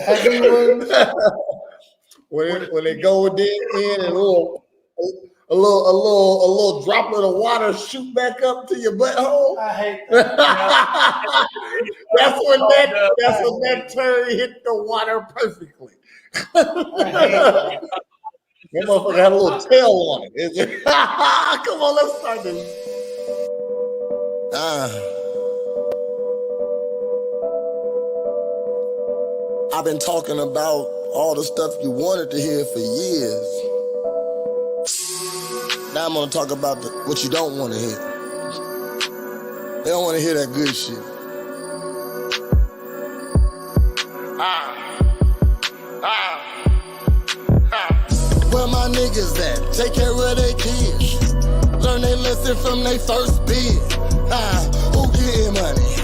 Heavy ones. When they go in and a little droplet of water shoot back up to your butthole. I hate that. That's when that turd hit the water perfectly. That motherfucker had a little tail on it. Come on, let's start this. I've been talking about all the stuff you wanted to hear for years. Now I'm gonna talk about what you don't want to hear. They don't want to hear that good shit. Where my niggas at? Take care of their kids. Learn their lesson from their first bid. Who getting money?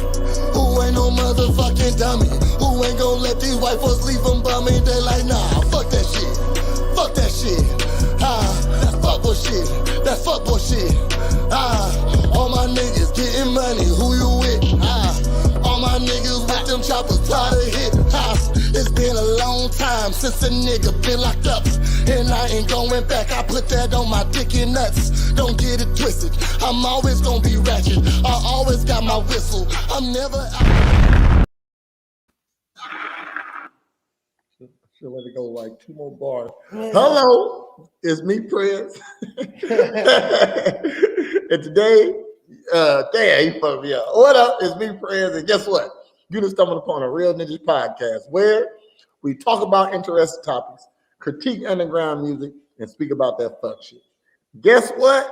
Who ain't no motherfucking dummy? Who ain't gon' let these white folks leave them bumming? They like, nah, fuck that shit. Fuck that shit. That's fuckboy shit. That's fuckboy shit. All my niggas getting money. Who you with? All my niggas with them choppers try to hit. It's been a long time since a nigga been locked up, and I ain't going back. I put that on my dick and nuts. Don't get it twisted. I'm always gonna be ratchet. I always got my whistle. I'm never out. Should let it go like 2 more bars. Hello, it's me, Prince. And today, damn, he fucked me up. What up? It's me, Prince, and guess what? You just stumbled upon a Real Ninjas podcast where we talk about interesting topics, critique underground music, and speak about that fuck shit. Guess what?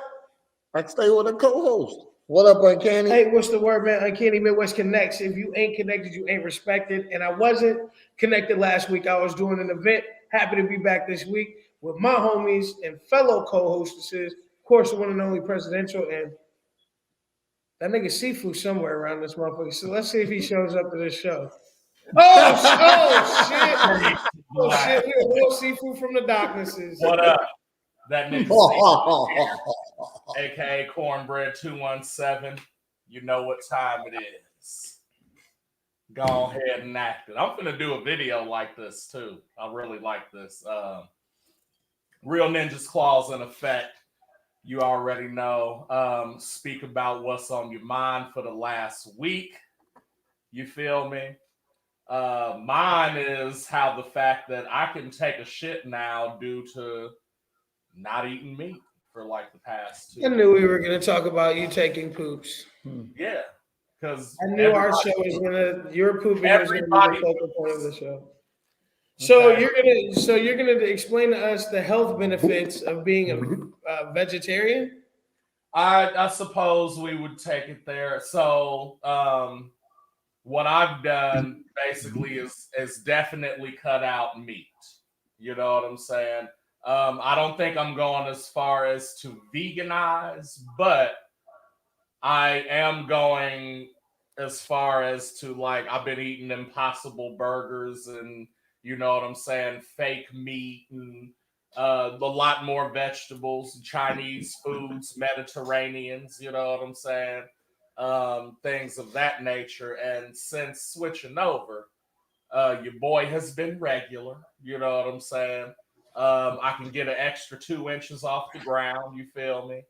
I can stay with a co-host. What up, Uncanny? Hey, what's the word, man? Uncanny Midwest connects. If you ain't connected, you ain't respected. And I wasn't connected last week. I was doing an event. Happy to be back this week with my homies and fellow co-hostesses. Of course, the one and only Presidential, and that nigga Sifu somewhere around this motherfucker. So let's see if he shows up to this show. Oh shit. Oh shit. We a little Sifu from the darknesses. What up? That nigga aka Cornbread 217. You know what time it is. Go ahead and act it. I'm gonna do a video like this too. I really like this. Real Ninjas Claws in effect. You already know. Speak about what's on your mind for the last week. You feel me? Mine is how the fact that I can take a shit now due to not eating meat for like the past 2 I knew we were going to talk about you taking poops. Yeah, because I knew our show was going to, your pooping was going to be the focal point of the show. So okay. you're gonna explain to us the health benefits of being a vegetarian? I suppose we would take it there. So what I've done basically is definitely cut out meat. You know what I'm saying? I don't think I'm going as far as to veganize, but I am going as far as to like I've been eating Impossible burgers and you know what I'm saying, fake meat and a lot more vegetables, Chinese foods, Mediterraneans, you know what I'm saying, things of that nature. And since switching over, your boy has been regular, you know what I'm saying. I can get an extra 2 inches off the ground, you feel me?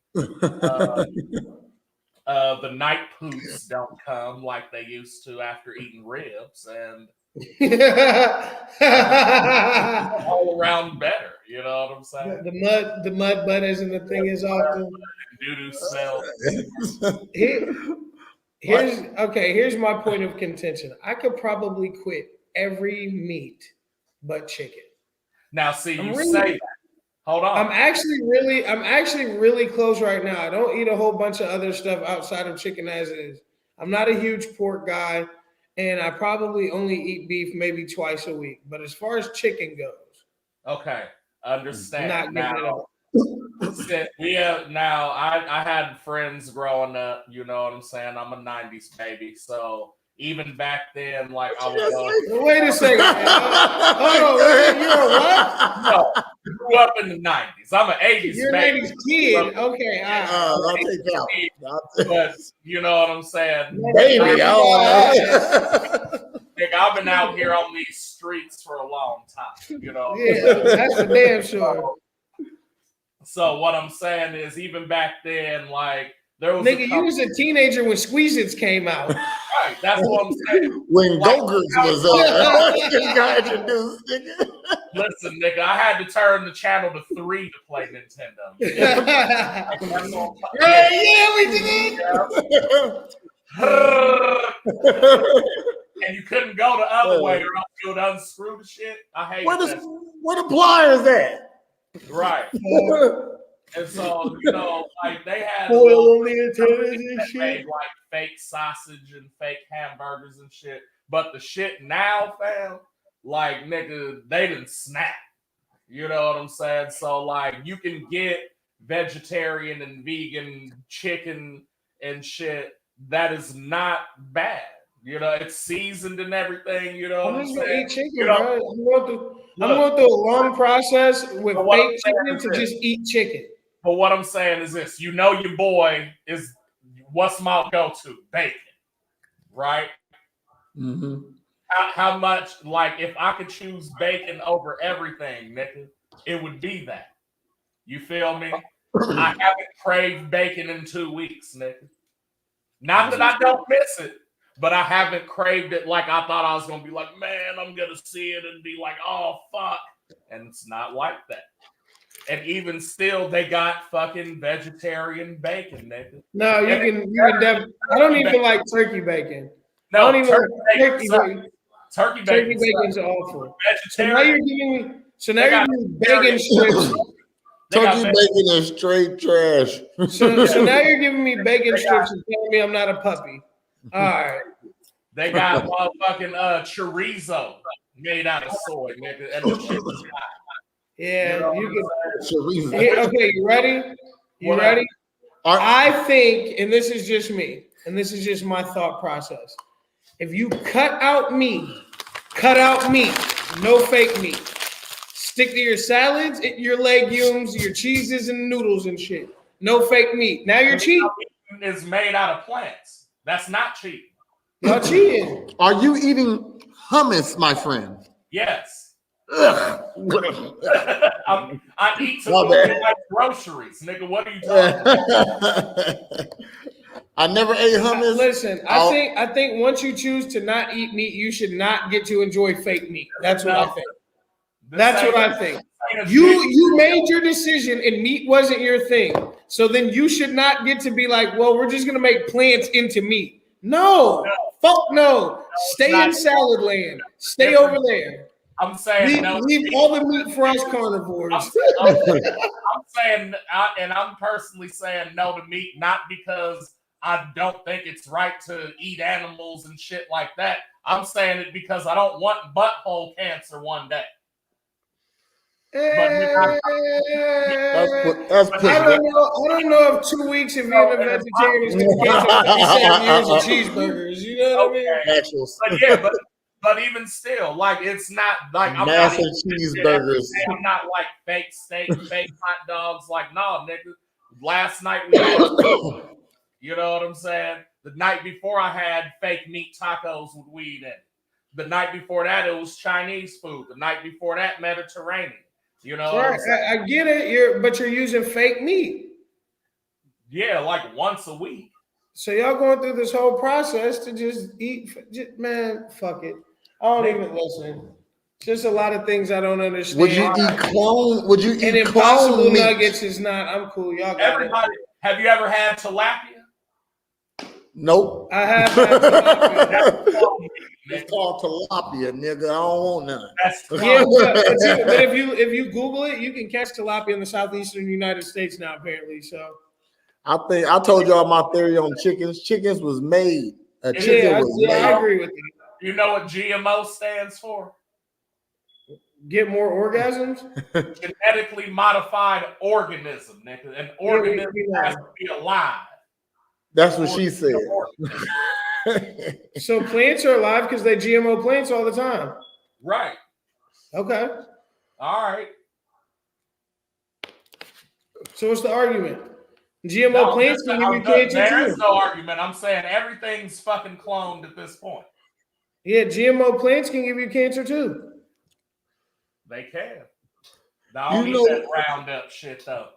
The night poops don't come like they used to after eating ribs, and all around better, you know what I'm saying? The mud butt isn't the thing as often. Doo-doo smell. Here's my point of contention. I could probably quit every meat but chicken. Now, see, say that. Hold on. I'm actually really close right now. I don't eat a whole bunch of other stuff outside of chicken as it is. I'm not a huge pork guy, and I probably only eat beef maybe twice a week. But as far as chicken goes, okay, understand. Not giving it up. I had friends growing up, you know what I'm saying? I'm a 90s baby, so even back then, like I was wait a second. Hold on, you're a what? No, grew up in the 90s. I'm an 80s you're baby. You're an 80s kid. Okay. I'll take that. But you know what I'm saying? Baby, Nigga, I've been out here on these streets for a long time, you know. Yeah, that's for damn sure. So what I'm saying is, even back then, like there was Nigga, you was a teenager when Squeeze-Its came out. Right, that's what I'm saying. When Like, Go-Gurts was there, you got introduced, nigga. Listen, nigga, I had to turn the channel to 3 to play Nintendo. Yeah, we did. And you couldn't go the other way, or else you would unscrew the shit. I hate that. Where the pliers at? Right. And so, you know, like they had and made like fake sausage and fake hamburgers and shit. But the shit now, fam, like nigga, they didn't snap. You know what I'm saying? So like you can get vegetarian and vegan chicken and shit that is not bad. You know, it's seasoned and everything. You know, I'm just gonna eat chicken, you know, bro. I'm going through a long process with fake chicken to just eat chicken. But what I'm saying is this: you know, your boy is what's my go-to? Bacon, right? Mm-hmm. How much? Like, if I could choose bacon over everything, nigga, it would be that. You feel me? I haven't craved bacon in 2 weeks, nigga. Not that I don't miss it, but I haven't craved it like I thought I was gonna be like, man, I'm gonna see it and be like, oh fuck. And it's not like that. And even still, they got fucking vegetarian bacon, nigga. No, you can definitely. I don't even like turkey bacon. No, I don't even turkey like bacon. Turkey bacon's awful. So now you're giving me. So now you're giving me bacon strips. Turkey bacon is straight trash. So now you're giving me bacon strips and telling me I'm not a puppy. All right. They got motherfucking chorizo made out of soy, nigga, and the shit was hot. Yeah, you can. Chorizo. Okay, you ready? You ready? I think, and this is just me, and this is just my thought process. If you cut out meat, no fake meat. Stick to your salads, your legumes, your cheeses and noodles and shit. No fake meat. Now you're cheating. It's made out of plants. That's not cheap. Y'all cheating. Are you eating hummus, my friend? Yes. Ugh. I eat some like groceries, nigga. What are you talking about? I never ate hummus. Listen, I think once you choose to not eat meat, you should not get to enjoy fake meat. That's what I think. That's what I think. You made your decision and meat wasn't your thing. So then you should not get to be like, well, we're just gonna make plants into meat. No. Fuck no. Stay in salad land. Stay over there. I'm saying leave all the meat for us carnivores. I'm saying, and I'm personally saying no to meat, not because I don't think it's right to eat animals and shit like that. I'm saying it because I don't want butthole cancer one day. I don't know if 2 weeks of being a vegetarian is going to get you 57 years of cheeseburgers. You know what I mean? But but even still, like it's not like I'm massive cheeseburgers. I'm not like fake steak, fake hot dogs. Like no, nigga. Last night we had, you know what I'm saying? The night before I had fake meat tacos with weed in it. The night before that it was Chinese food. The night before that Mediterranean. You know, right. I get it. But you're using fake meat. Yeah, like once a week. So y'all going through this whole process to just eat? Man, fuck it. I don't even listen. Just a lot of things I don't understand. Would you eat clone? Would you eat and Impossible Nuggets is not. I'm cool. Y'all got everybody. It. Have you ever had tilapia? Nope. I have had tilapia. It's called tilapia, nigga. I don't want none. Yeah, but if you Google it, you can catch tilapia in the southeastern United States now, apparently. So I think I told y'all my theory on chickens. Chickens was made. A chicken was made. I agree with you. You know what GMO stands for? Get more orgasms? Genetically modified organism, nigga. An organism has to be alive. That's what she said. So plants are alive because they GMO plants all the time. Right. Okay. All right. So what's the argument? GMO plants can give you cancer too. There is no argument. I'm saying everything's fucking cloned at this point. Yeah, GMO plants can give you cancer too. They can. I don't need that Roundup shit though.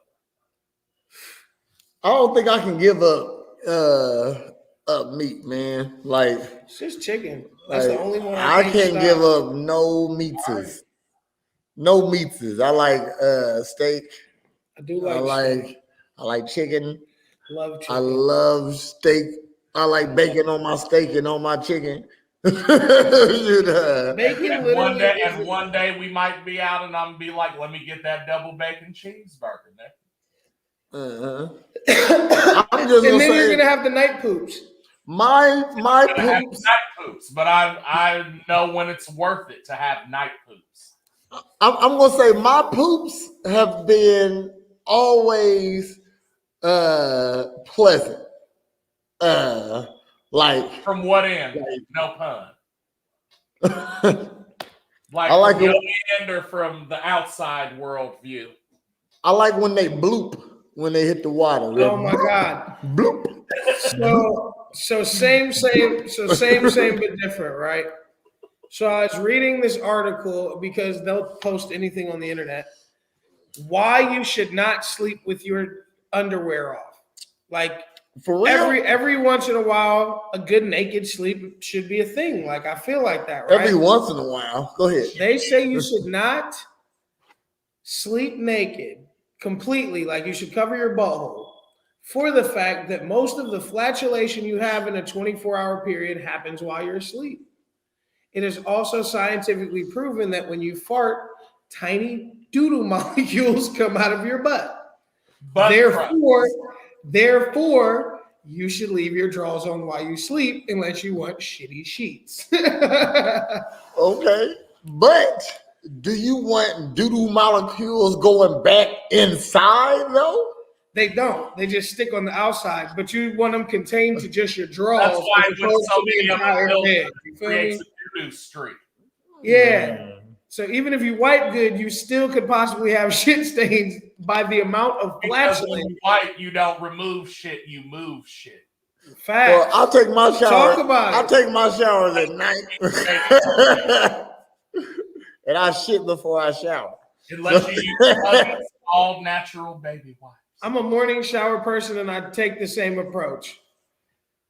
I don't think I can give up meat, man. Like It's just chicken. That's the only one I can't can't stop. give up no meatses. No meatses. I like steak. I do like steak. I like chicken. Love chicken. I love steak. I like bacon on my steak and on my chicken. Bacon and one day we might be out and I'm gonna be like, let me get that double bacon cheeseburger, man. I'm just and then you're gonna have the night poops. My poops. Night poops, but I know when it's worth it to have night poops. I'm gonna say my poops have been always pleasant. Like from what end? No pun. Like I like from your end or from the outside world view. I like when they bloop when they hit the water. Oh my god. Bloop. So same but different, right? So I was reading this article because they'll post anything on the internet. Why you should not sleep with your underwear off. Like for real? Every once in a while, a good naked sleep should be a thing. Like I feel like that, right? Every once in a while. Go ahead. They say you should not sleep naked completely, like you should cover your butthole, for the fact that most of the flatulation you have in a 24-hour period happens while you're asleep. It is also scientifically proven that when you fart, tiny doo-doo molecules come out of your butt. Therefore, you should leave your drawers on while you sleep unless you want shitty sheets. Okay, but do you want doo-doo molecules going back inside though? They don't. They just stick on the outside, but you want them contained to just your drawers. That's why when so many of them creates a doo-doo streak. Yeah. So even if you wipe good, you still could possibly have shit stains by the amount of flatulence. When you wipe, you don't remove shit, you move shit. Fact. Well, I'll take my shower. Talk about I'll take my showers at night. And I shit before I shower. Unless you use all natural baby wipes. I'm a morning shower person and I take the same approach.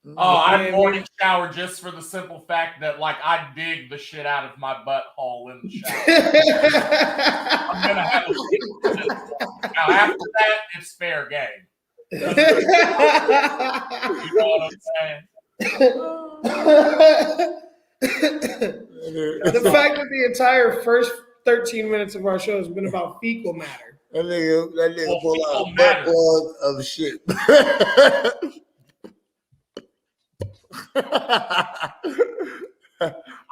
Oh, I morning shower just for the simple fact that, like, I dig the shit out of my butthole in the shower. I'm gonna have a now after that, it's fair game. You know what I'm saying? The fact that the entire first 13 minutes of our show has been about fecal matter. That nigga pull out a butt plug of shit. I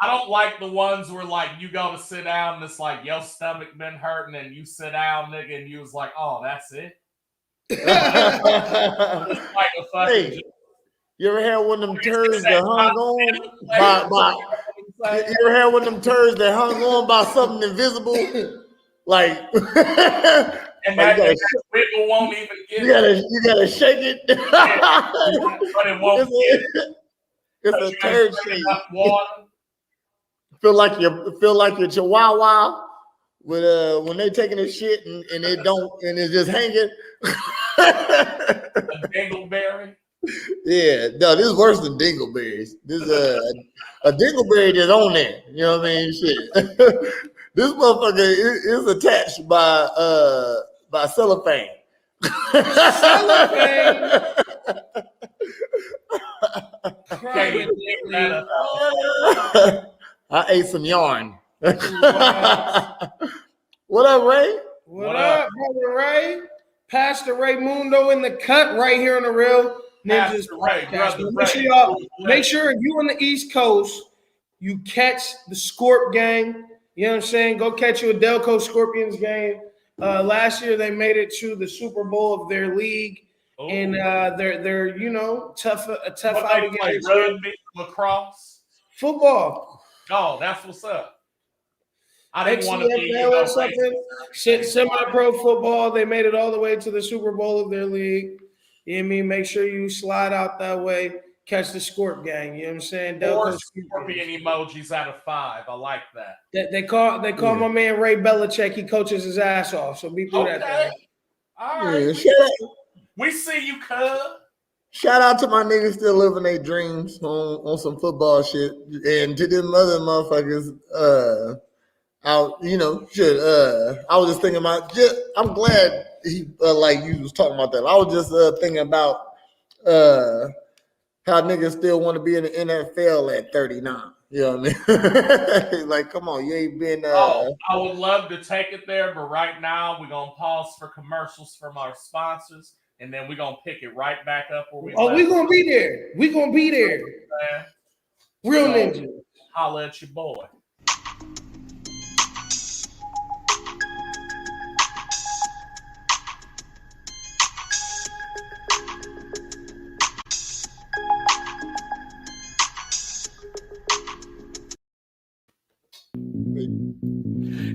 don't like the ones where, like, you go to sit down and it's like your stomach been hurting and you sit down, nigga, and you was like, oh, that's it. It's like a fucking. Hey, you ever had one of them turds that hung on by you ever had one of them turds that hung on by something invisible? Like and that wiggle won't even get you gotta shake it. But it won't get it. It's a turd shake. Feel like your chihuahua when they taking a shit and it's just hanging. A dingleberry. Yeah, no, this is worse than dingleberries. This a dingleberry that's on there. You know what I mean? Shit. This motherfucker is attached by cellophane. Cellophane. I ate some yarn. What up, Ray? What up, brother Ray? Pastor Ray Mundo in the cut right here on the Real Ninjas podcast. Make sure if you on the East Coast, you catch the Scorp gang. You know what I'm saying? Go catch you a Delco Scorpions game. Last year they made it to the Super Bowl of their league. Oh. And they're tough out against rugby, lacrosse, football. Oh, that's what's up. I didn't want to be or something. Semi-pro football. They made it all the way to the Super Bowl of their league. You know what I mean? Make sure you slide out that way. Catch the Scorp gang. You know what I'm saying? Or Delco scorpion emojis out of 5. I like that. They call my man Ray Belichick. He coaches his ass off. So be through that thing. All right. Yeah, We see you, cuz. shout out to my niggas still living their dreams on some football shit, and to them other motherfuckers. Out, I was just thinking about. I'm glad he like you was talking about that. I was just thinking about how niggas still want to be in the NFL at 39. You know what I mean? Like, come on, you ain't been. I would love to take it there, but right now we're gonna pause for commercials from our sponsors, and then we're gonna pick it right back up where we. Oh, we're gonna be there. We're gonna be there. Real ninja. Holla at your boy.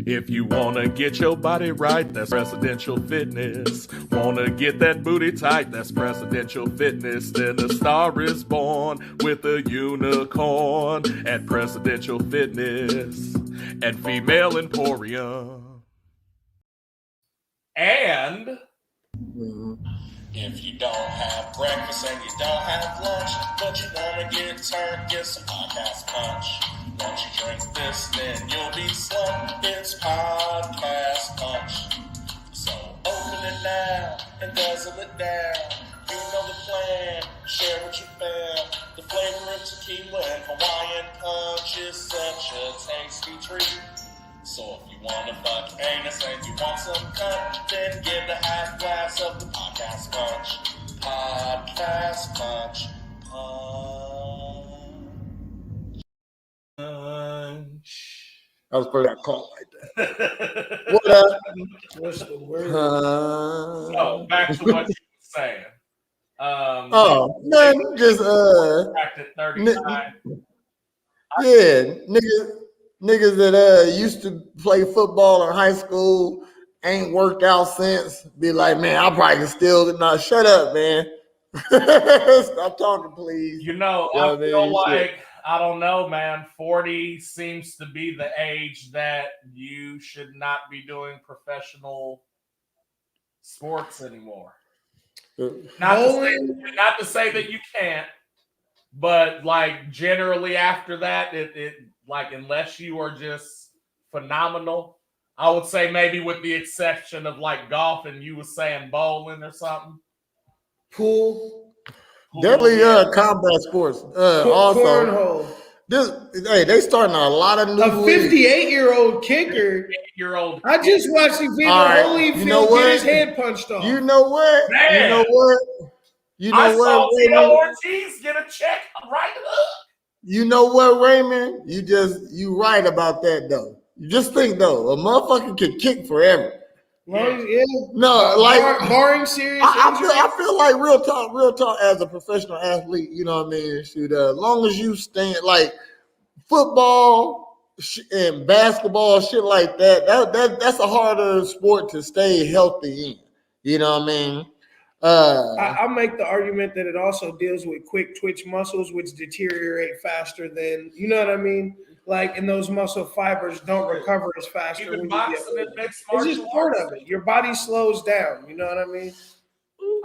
If you wanna get your body right, that's Presidential Fitness. Wanna get that booty tight, that's Presidential Fitness. Then a star is born with a unicorn at Presidential Fitness and Female Emporium. And if you don't have breakfast and you don't have lunch, but you wanna get turned, get some podcast punch. Once you drink this, then you'll be slumped. It's podcast punch. So open it now and guzzle it down. You know the plan, share with your fam. The flavor of tequila and Hawaiian punch is such a tasty treat. So if you want to fuck anus and you want some cut, then give the half glass of the podcast punch. Podcast punch. I was first called like that. What up? What's the word? So back to what you were saying. Man, just back to 39. Niggas that used to play football in high school ain't worked out since. Be like, man, I probably can still not shut up, man. Stop talking, please. I feel like I don't know, man. 40 seems to be the age that you should not be doing professional sports anymore. Not to say that you can't, but like generally after that, it like unless you are just phenomenal, I would say maybe with the exception of like golf and you were saying bowling or something. Pool. Definitely combat sports. Also, cornhole. They starting a lot of new. A 58-year-old kicker. I just watched the video. Holyfield get his head punched off. You know what? Man. You know what? You know I what? saw Tito Ortiz get a check right up. You know what, Raymond? You right about that though. You just think though, a motherfucker can kick forever. No, barring serious. I feel like real talk. As a professional athlete, you know what I mean. Shoot, as long as you stand like football and basketball, shit like that's a harder sport to stay healthy in. You know what I mean. I'll make the argument that it also deals with quick twitch muscles, which deteriorate faster than, you know what I mean? Like, and those muscle fibers don't recover as fast. Even boxing and mixed it's just martial part arts. of it. Your body slows down. You know what I mean?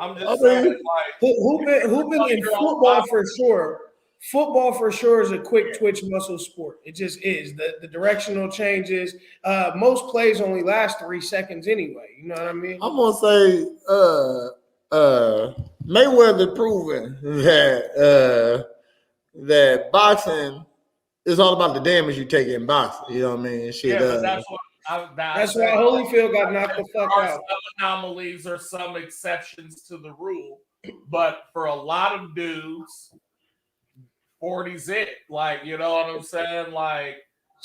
I'm just saying, like, who been in football for sure? Football for sure is a quick twitch muscle sport. It just is. The directional changes. Most plays only last 3 seconds anyway. You know what I mean? I'm gonna say Mayweather proven that boxing is all about the damage you take in boxing. You know what I mean? Shit. Yeah, that's why Holyfield got knocked the fuck out. Some anomalies or some exceptions to the rule, but for a lot of dudes, 40's it. Like, you know what I'm saying? Like,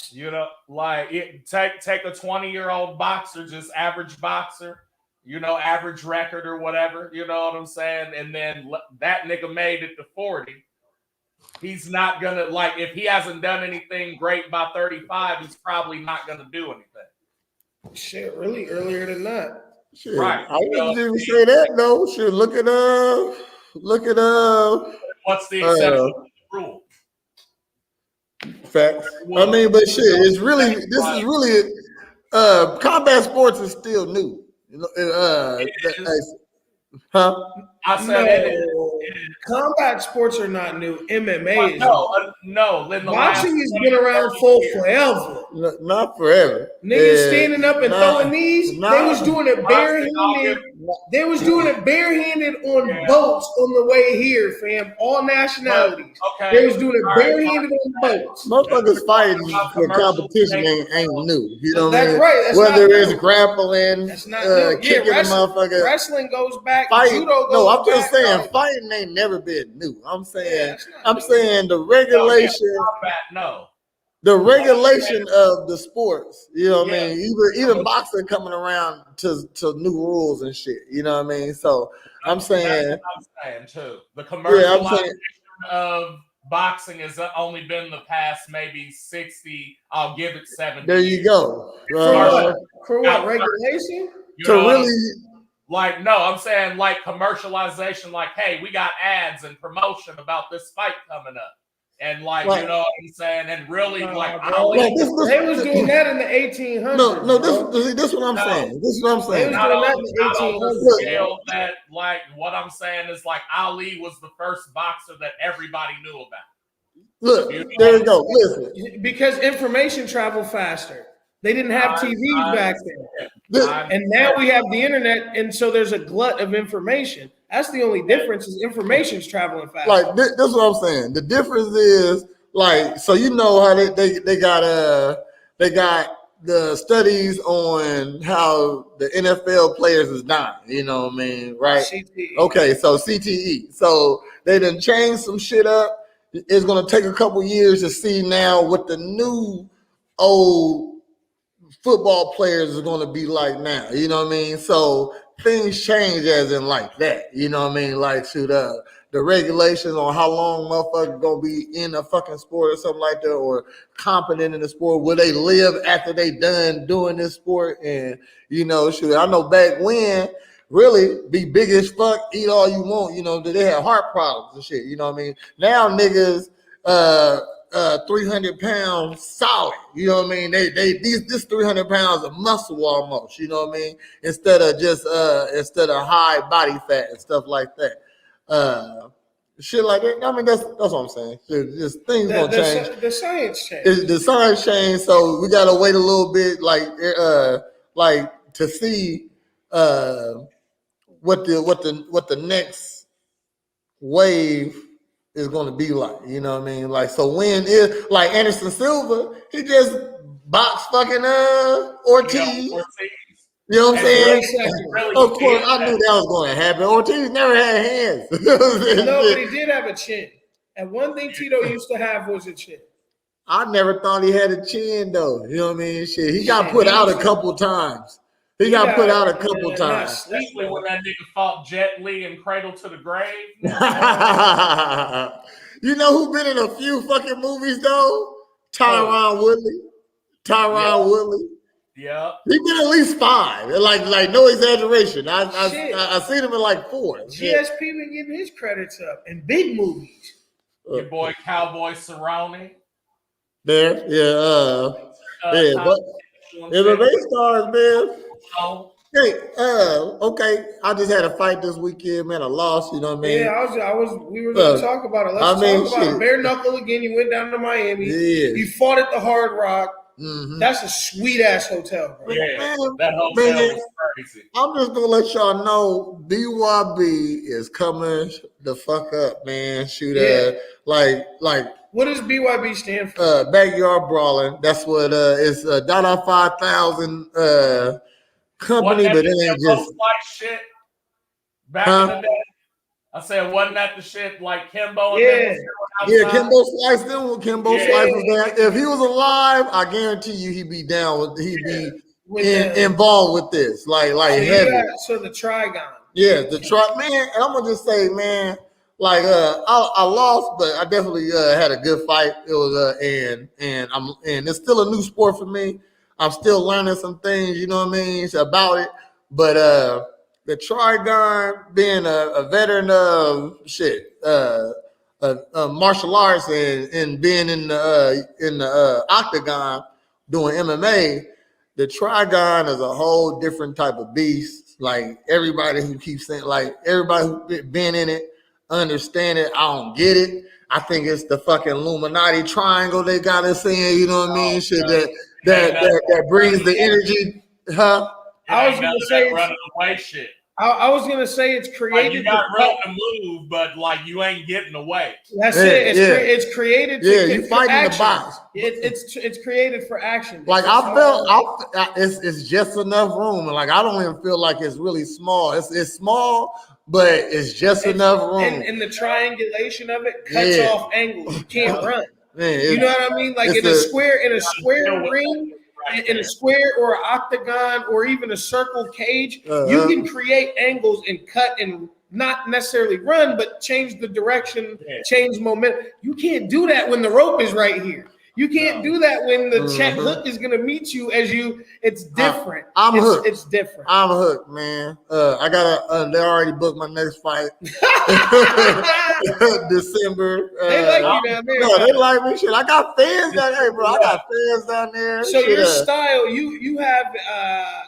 you know, like take a 20-year-old boxer, just average boxer, you know, average record or whatever, you know what I'm saying? And then that nigga made it to 40. He's not gonna, like, if he hasn't done anything great by 35, he's probably not gonna do anything. Shit, really earlier than that. Shit, right. I wouldn't even say that though. Shit, look at what's the exception to the rule? Facts. I mean, but shit, it's really this is really combat sports is still new. You know, huh? I said it is. Combat sports are not new. MMA is No. In the boxing last has been around for years. forever. Not forever. Niggas standing up and throwing knees. They was doing it barehanded. They was doing it barehanded on boats on the way here, fam. All nationalities. Okay. They was doing it barehanded on boats. Motherfuckers fighting for competition ain't new. You know what I mean? That's right. That's Whether not it's new. grappling, That's not new. kicking a motherfucker. Wrestling goes back. Fighting. Judo goes No, I'm just back, saying right? fighting ain't never been new. I'm saying new. the regulation. No. The regulation of the sports, you know what I mean? Even boxing coming around to new rules and shit, you know what I mean? So I'm saying, that's what I'm saying too. The commercialization of boxing has only been the past maybe 60. I'll give it 70. There you go. For what? Regulation? You to know really, like, no, I'm saying like commercialization, like, hey, we got ads and promotion about this fight coming up. And like, you know what I'm saying? And really like they was doing that in the 1800s. No, this is what I'm saying. This is what I'm saying. They was doing that in the 1800s. Scale that, like, what I'm saying is like Ali was the first boxer that everybody knew about. Look, there you go. Listen. Because information traveled faster. They didn't have TVs back then. And now we have the internet, and so there's a glut of information. That's the only difference is information's traveling fast. Like this is what I'm saying. The difference is like, so you know how they got the studies on how the NFL players is dying, you know what I mean, right? CTE. Okay, so CTE. So they done changed some shit up. It's gonna take a couple years to see now what the new old football players is going to be like now, you know what I mean? So things change as in like that, you know what I mean? Like to the regulations on how long motherfuckers going to be in a fucking sport or something like that, or competent in the sport. Will they live after they done doing this sport? And, you know, shoot, I know back when, really be big as fuck, eat all you want, you know, they had heart problems and shit, you know what I mean? Now niggas, 300 pounds solid, you know what I mean? This 300 pounds of muscle almost, you know what I mean? Instead of high body fat and stuff like that. Shit like that. I mean, that's what I'm saying. Just things gonna change. The science changed. The science changed, so we gotta wait a little bit, like to see what the next wave is going to be like, you know what I mean? Like, so when is like Anderson Silva, he just boxed fucking Ortiz. You know what I'm saying? Of course, I knew that was going to happen. Ortiz never had hands. No, but he did have a chin. And one thing Tito used to have was a chin. I never thought he had a chin though. You know what I mean? Shit, he got put out a couple times. He got put out a couple times. Especially when that nigga fought Jet Li and Cradle to the Grave. You know who been in a few fucking movies though? Tyron Woodley. Woodley. Yeah. He been at least 5. Like no exaggeration. I seen him in like 4. GSP been getting his credits up in big movies. Your boy Cowboy Cerrone. There, but MMA stars, man. Hey, okay. I just had a fight this weekend, man. I lost, you know what I mean? Yeah, we were gonna talk about it. Let's talk about it. Bare knuckle again. You went down to Miami. Yeah. You fought at the Hard Rock. Mm-hmm. That's a sweet ass hotel, bro. Yeah, that hotel was crazy. I'm just gonna let y'all know BYB is coming the fuck up, man. Shoot, like. What does BYB stand for? Backyard Brawling. That's what it's Dada 5000 company, but it ain't just shit back in the day. I said, wasn't that the shit like Kimbo? Yeah, Kimbo Slice. Kimbo Slice was there. If he was alive, I guarantee you he'd be down. He'd be involved with this, like heavy. So the Trigon. Yeah, the man. And I'm gonna just say, man. Like I lost, but I definitely had a good fight. It was and it's still a new sport for me. I'm still learning some things, you know what I mean, about it. But the Trigon, being a veteran of martial arts and being in the octagon doing MMA, the trigon is a whole different type of beast. Like everybody who keeps saying, like everybody who's been in it, understand it. I don't get it. I think it's the fucking Illuminati triangle they got us in. You know what I mean? Shit that brings the energy, huh? I was gonna say running away shit. I was gonna say it's created. Like you got room to move, but like you ain't getting away. That's it. It's created. You fighting the box. It's created for action. Like it's just enough room, and like I don't even feel like it's really small. It's small, but it's just enough room. And the triangulation of it cuts off angles. You can't run. Man, you know what I mean? Like in a square ring. In a square or an octagon or even a circle cage, you can create angles and cut and not necessarily run, but change the direction, change momentum. You can't do that when the rope is right here. You can't do that when the check hook is going to meet you as you. It's different. I'm hooked. It's different. I'm hooked, man. I got they already booked my next fight. December. They like you down there. No, they like me. Shit, I got fans down there, bro. I got fans down there. So your style, you have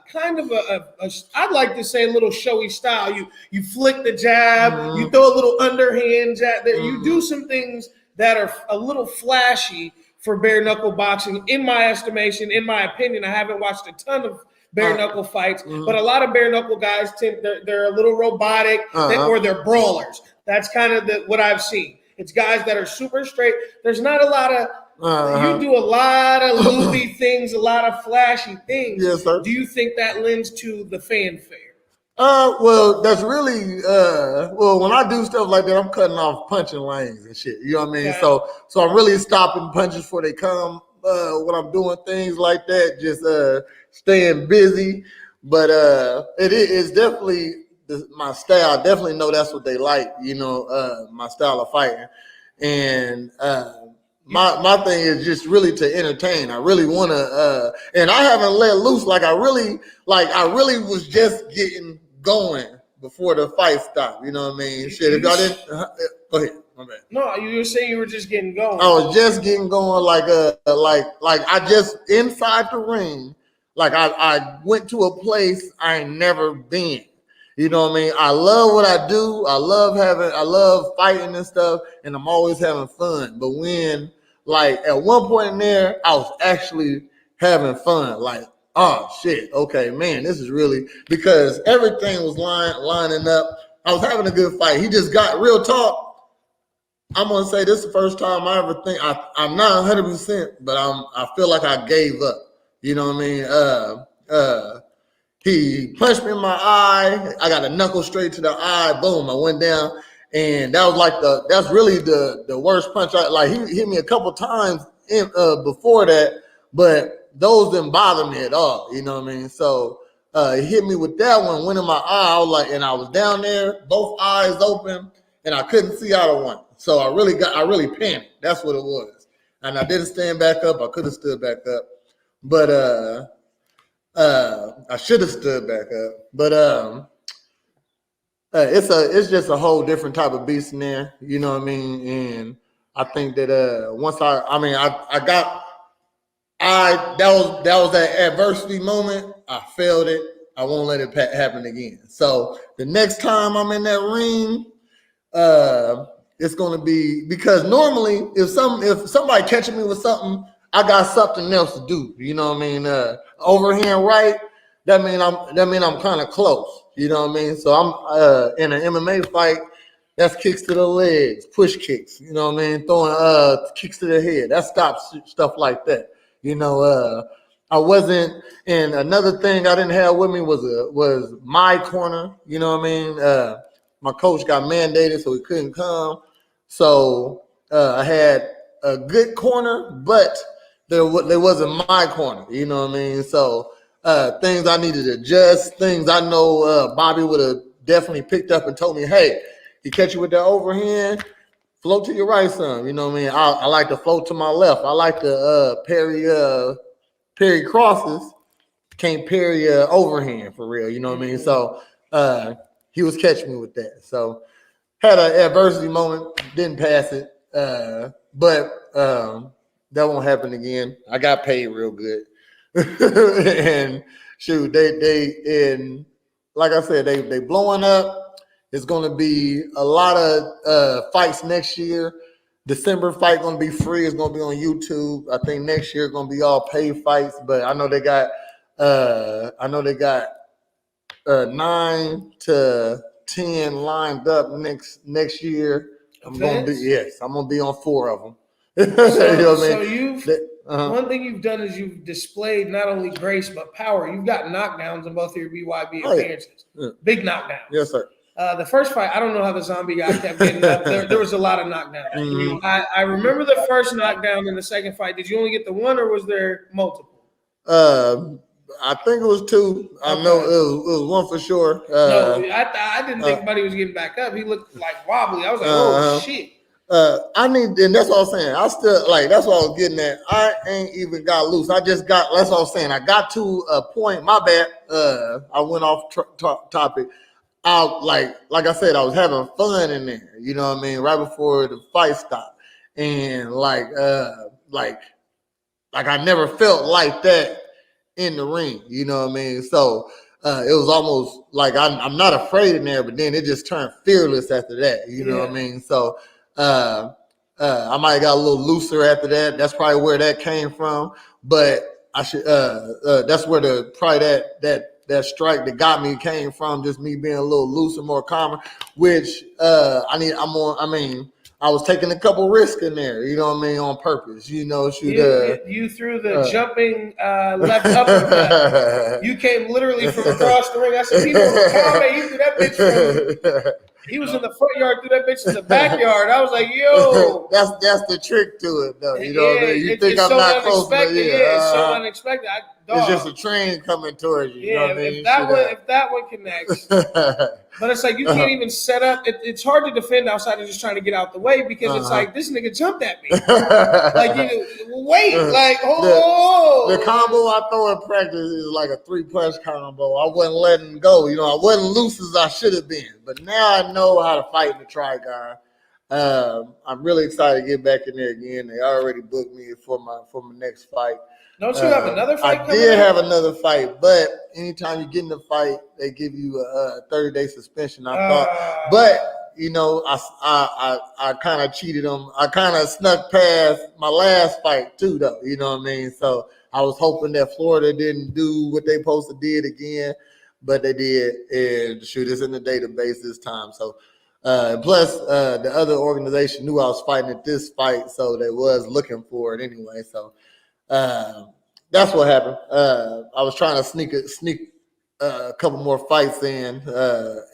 kind of a I'd like to say a little showy style. You flick the jab, you throw a little underhand jab. There, you do some things that are a little flashy for bare knuckle boxing, in my estimation, in my opinion. I haven't watched a ton of bare knuckle fights, but a lot of bare knuckle guys they're a little robotic or they're brawlers. That's kind of what I've seen. It's guys that are super straight. There's not a lot of you do a lot of loopy things, a lot of flashy things. Yes, sir. Do you think that lends to the fanfare? Well, that's really when I do stuff like that, I'm cutting off punching lanes and shit. You know what I mean? Okay. So I'm really stopping punches before they come when I'm doing things like that, just staying busy. But it is definitely my style. I definitely know that's what they like, you know, my style of fighting. And my thing is just really to entertain. I really want to, and I haven't let loose. I really was just getting going before the fight stopped. You know what I mean? Shit, if y'all didn't, go ahead. My bad. No, you were saying you were just getting going. I was just getting going, like I just inside the ring. Like I went to a place I ain't never been. You know what I mean? I love what I do. I love fighting and stuff, and I'm always having fun. But when, like, at one point in there, I was actually having fun. Like, oh shit, okay, man, this is really, because everything was lining up. I was having a good fight. He just got real talk. I'm gonna say this is the first time I ever think I'm not 100%, but I feel like I gave up. You know what I mean? He punched me in my eye. I got a knuckle straight to the eye. Boom, I went down, and that was that's really the worst punch. He hit me a couple times before that, but those didn't bother me at all. You know what I mean? So he hit me with that one, went in my eye. I was like, and I was down there, both eyes open, and I couldn't see out of one. So I really panicked. That's what it was. And I didn't stand back up. I could have stood back up, but I should have stood back up. But it's just a whole different type of beast in there. You know what I mean? And I think that once that was that adversity moment. I failed it. I won't let it happen again. So the next time I'm in that ring, it's going to be, because normally if somebody catching me with something, I got something else to do. You know what I mean? Overhand right, that mean I'm kind of close. You know what I mean? So I'm in an MMA fight. That's kicks to the legs, push kicks. You know what I mean? Throwing kicks to the head. That stops stuff like that. You know, I wasn't. And another thing I didn't have with me was my corner. You know what I mean? My coach got mandated, so he couldn't come. So I had a good corner, but there wasn't my corner. You know what I mean? So things I needed to adjust, things I know Bobby would have definitely picked up and told me, hey, he catch you with that overhand, float to your right some. You know what I mean? I like to float to my left. I like to parry crosses, can't parry overhand for real. You know what I mean? So he was catching me with that. So had an adversity moment, didn't pass it. But that won't happen again. I got paid real good. And shoot, and like I said, they blowing up. It's gonna be a lot of fights next year. December fight gonna be free. It's gonna be on YouTube. I think next year gonna be all paid fights. But I know they got 9 to 10 lined up next year. I'm gonna be on 4 of them. So, you know what I so mean? you've one thing you've done is you've displayed not only grace but power. You've got knockdowns in both of your BYB appearances. Yeah. Big knockdowns. Yes, sir. The first fight, I don't know how the zombie guy kept getting up. There was a lot of knockdowns. Mhm. I remember the first knockdown in the second fight. Did you only get the one, or was there multiple? I think it was 2. I know it was 1 for sure. No, I didn't think Buddy was getting back up. He looked like wobbly. I was like, oh shit. And that's what I'm saying. I still that's what I was getting at. I ain't even got loose. That's what I'm saying. I got to a point. My bad. I went off topic. Like I said, I was having fun in there. You know what I mean? Right before the fight stopped, and I never felt like that in the ring. You know what I mean? So it was almost like I'm not afraid in there, but then it just turned fearless after that. You know what I mean? So I might have got a little looser after that. That's probably where that came from. But I should that's where that strike that got me came from, just me being a little looser, more calmer, which I was taking a couple risks in there, you know what I mean, on purpose. You threw the jumping left uppercut. You came literally from across the ring. I said, people comment, you threw that bitch from he was in the front yard, threw that bitch in the backyard. I was like, yo. That's the trick to it, though. You know what I mean? You think I'm so not close, but it's so unexpected. It's just a train coming towards you. You know what I mean? If that one connects. But it's like you can't even set up. It's hard to defend outside of just trying to get out the way because it's like this nigga jumped at me. The combo I throw in practice is like a 3-punch combo. I wasn't letting go. You know, I wasn't loose as I should have been. But now I know how to fight in the tri-guy. I'm really excited to get back in there again. They already booked me for my next fight. Don't you have another fight? I did have another fight, but anytime you get in the fight, they give you a 30-day suspension. I thought, but you know, I kind of cheated them. I kind of snuck past my last fight too, though. You know what I mean? So I was hoping that Florida didn't do what they supposed to did again, but they did. And shoot, it's in the database this time. So. Plus, the other organization knew I was fighting at this fight, so they was looking for it anyway. So that's what happened. I was trying to sneak a couple more fights in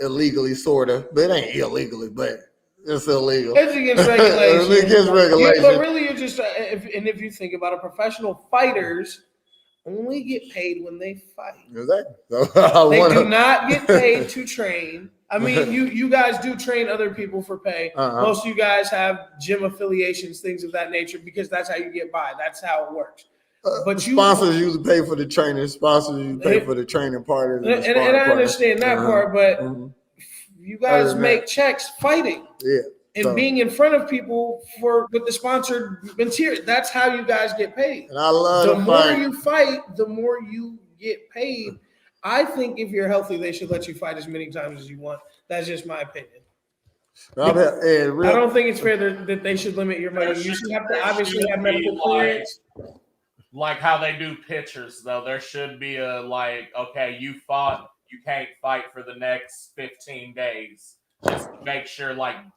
illegally, sort of, but it ain't illegally, but it's illegal. It's against regulations. It's against regulations. But really, you're just if you think about it, professional fighters only get paid when they fight. Exactly. So they do not get paid to train. I mean, you guys do train other people for pay. Most of you guys have gym affiliations, things of that nature, because that's how you get by. That's how it works. But sponsors usually pay for the training. Sponsors usually pay for the training part. And I understand that part, but you guys make checks fighting. Yeah. And being in front of people with the sponsored material. That's how you guys get paid. And I love the more you fight, the more you get paid. I think if you're healthy, they should let you fight as many times as you want. That's just my opinion. I don't think it's fair that they should limit your money. You should have to obviously have medical clearance. Like how they do pitchers, though. There should be a okay, you fought, you can't fight for the next 15 days. Just make sure,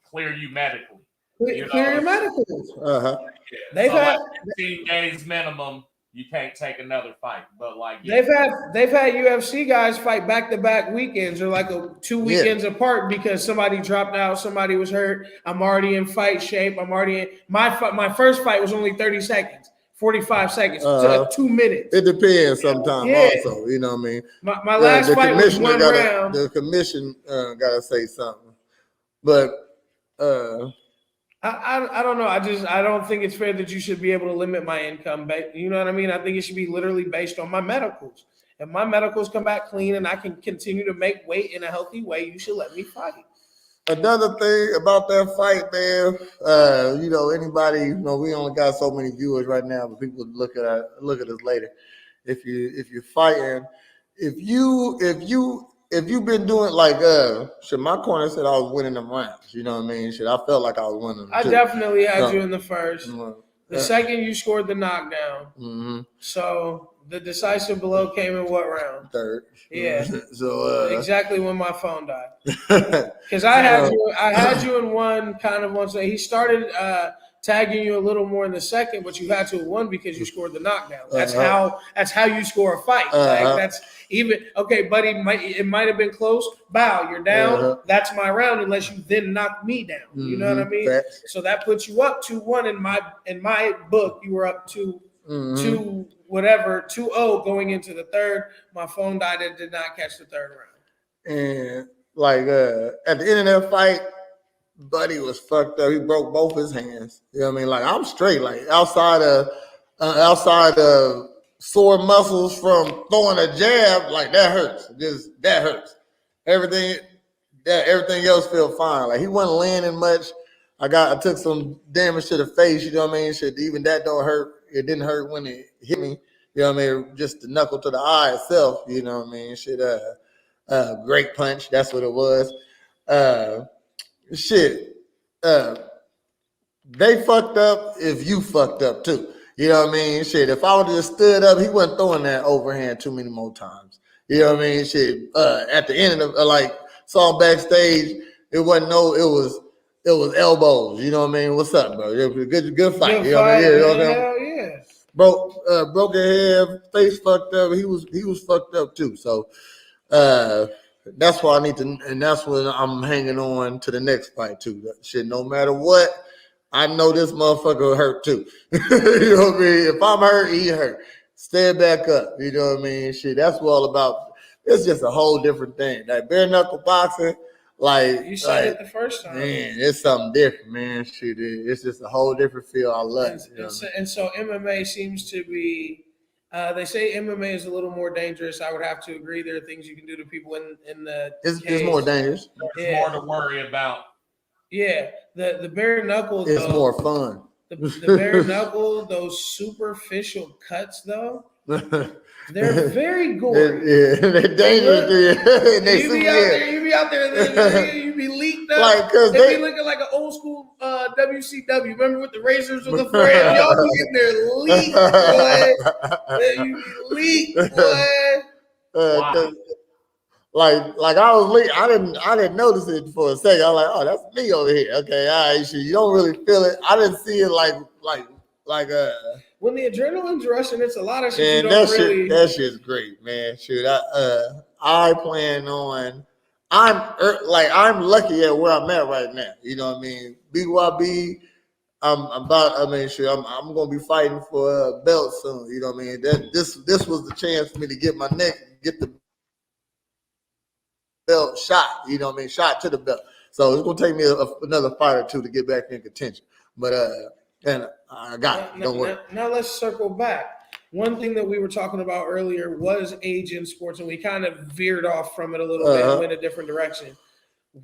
clear you medically. Clear your medicals. They've had 15 days minimum. You can't take another fight, but they've had UFC guys fight back-to-back weekends or 2 weekends apart because somebody dropped out, somebody was hurt. I'm already in fight shape. I'm already in my first fight was only 30 seconds, 45 seconds, 2 minutes. It depends sometimes. Also, you know what I mean. My last fight was 1 round. The commission gotta say something, but. I don't know. I don't think it's fair that you should be able to limit my income. You know what I mean? I think it should be literally based on my medicals. If my medicals come back clean and I can continue to make weight in a healthy way, you should let me fight. Another thing about that fight, man, anybody, we only got so many viewers right now, but people look at us later. If you're fighting, if you've been doing like shit, my corner said I was winning them rounds. You know what I mean? Shit, I felt like I was winning them. I too. definitely had you in the first. Mm-hmm. The second you scored the knockdown. Mm-hmm. So the decisive blow came in what round? Third. Yeah. So exactly when my phone died. Because I had you in one kind of one. So he started tagging you a little more in the second, but you had to have won because you scored the knockdown. That's how you score a fight. Like that's even okay, buddy. It might have been close. Bow, you're down. That's my round, unless you then knock me down. You know what I mean? So that puts you up 2-1 in my book. You were up 2-2 going into the third. My phone died and did not catch the third round. And like at the end of that fight, Buddy was fucked up. He broke both his hands. You know what I mean? Like I'm straight. Like outside of sore muscles from throwing a jab, like that hurts. That hurts. Everything else feel fine. Like he wasn't landing much. I took some damage to the face. You know what I mean? Shit, even that don't hurt. It didn't hurt when it hit me. You know what I mean? Just the knuckle to the eye itself. You know what I mean? Shit. Great punch. That's what it was. They fucked up if you fucked up too. You know what I mean? Shit, if I would have just stood up, he wasn't throwing that overhand too many more times. You know what I mean? Shit, at the end of saw him backstage, it was elbows. You know what I mean? What's up, bro? It was a good fight. You know what I mean? Hell yeah. Broke his head, face fucked up. He was fucked up too. So that's why I need to, and that's when I'm hanging on to the next fight too. Shit, no matter what, I know this motherfucker will hurt too. You know what I mean? If I'm hurt, he hurt. Stand back up. You know what I mean? Shit, that's what all about. It's just a whole different thing. Like bare knuckle boxing, like you said it the first time. Man, it's something different, man. Shit, it's just a whole different feel. I love it. And so MMA seems to be. They say MMA is a little more dangerous. I would have to agree. There are things you can do to people in the. It's more dangerous. There's more to worry about. Yeah, the bare knuckle. It's more fun. The bare knuckle, those superficial cuts, though, they're very gory. They're dangerous. You be out there, you be leaked up. Like, cause they be looking like an old school WCW. Remember with the razors with the frame? Y'all be getting there leaked, boy. You be leaked, boy. Wow. Like I was leaked. I didn't notice it for a second. I was like, oh, that's me over here. Okay, all right, shit. You don't really feel it. I didn't see it like when the adrenaline's rushing, it's a lot of shit. Man, that shit's great, man. Shoot, I plan on. I'm lucky at where I'm at right now. You know what I mean? BYB. I'm gonna be fighting for a belt soon. You know what I mean? This was the chance for me to get the belt shot. You know what I mean? Shot to the belt. So it's gonna take me another fight or two to get back in contention. But and I got it. Don't worry. Now let's circle back. One thing that we were talking about earlier was age in sports, and we kind of veered off from it a little bit and went a different direction.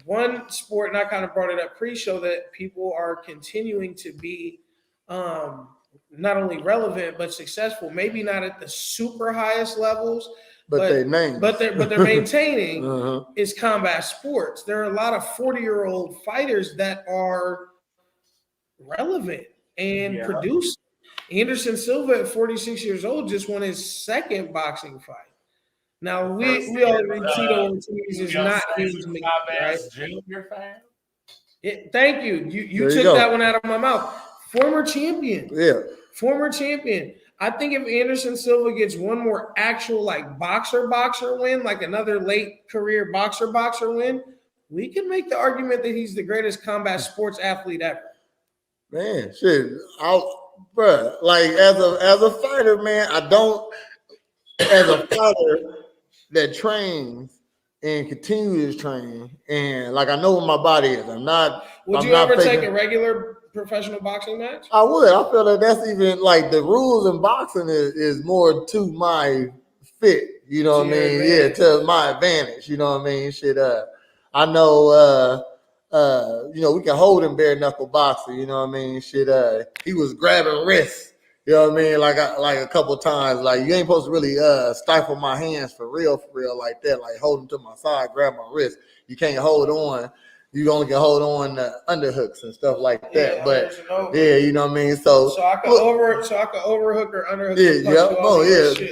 One sport, and I kind of brought it up pre-show, that people are continuing to be not only relevant but successful. Maybe not at the super highest levels, but they're maintaining is combat sports. There are a lot of 40-year-old fighters that are relevant and produce. Anderson Silva at 46 years old just won his second boxing fight. Now we all agree Tito Ortiz is not huge, right? Junior fan. Thank you. You took that one out of my mouth. Former champion. Yeah. Former champion. I think if Anderson Silva gets one more actual like boxer win, like another late career boxer win, we can make the argument that he's the greatest combat sports athlete ever. Man, shit. Bruh, like as a fighter, man, as a fighter that trains and continues to train, and like I know what my body is. Would you ever take a regular professional boxing match? I would. I feel like that's even like the rules in boxing is more to my fit. You know what I mean? Yeah, to my advantage. You know what I mean? Shit. I know we can hold him bare knuckle boxer. You know what I mean? Shit. He was grabbing wrists. You know what I mean? Like a couple times. Like you ain't supposed to really stifle my hands for real like that. Like hold him to my side, grab my wrist. You can't hold on. You only can hold on underhooks and stuff like that. Yeah, but yeah, you know what I mean. So I could overhook or underhook.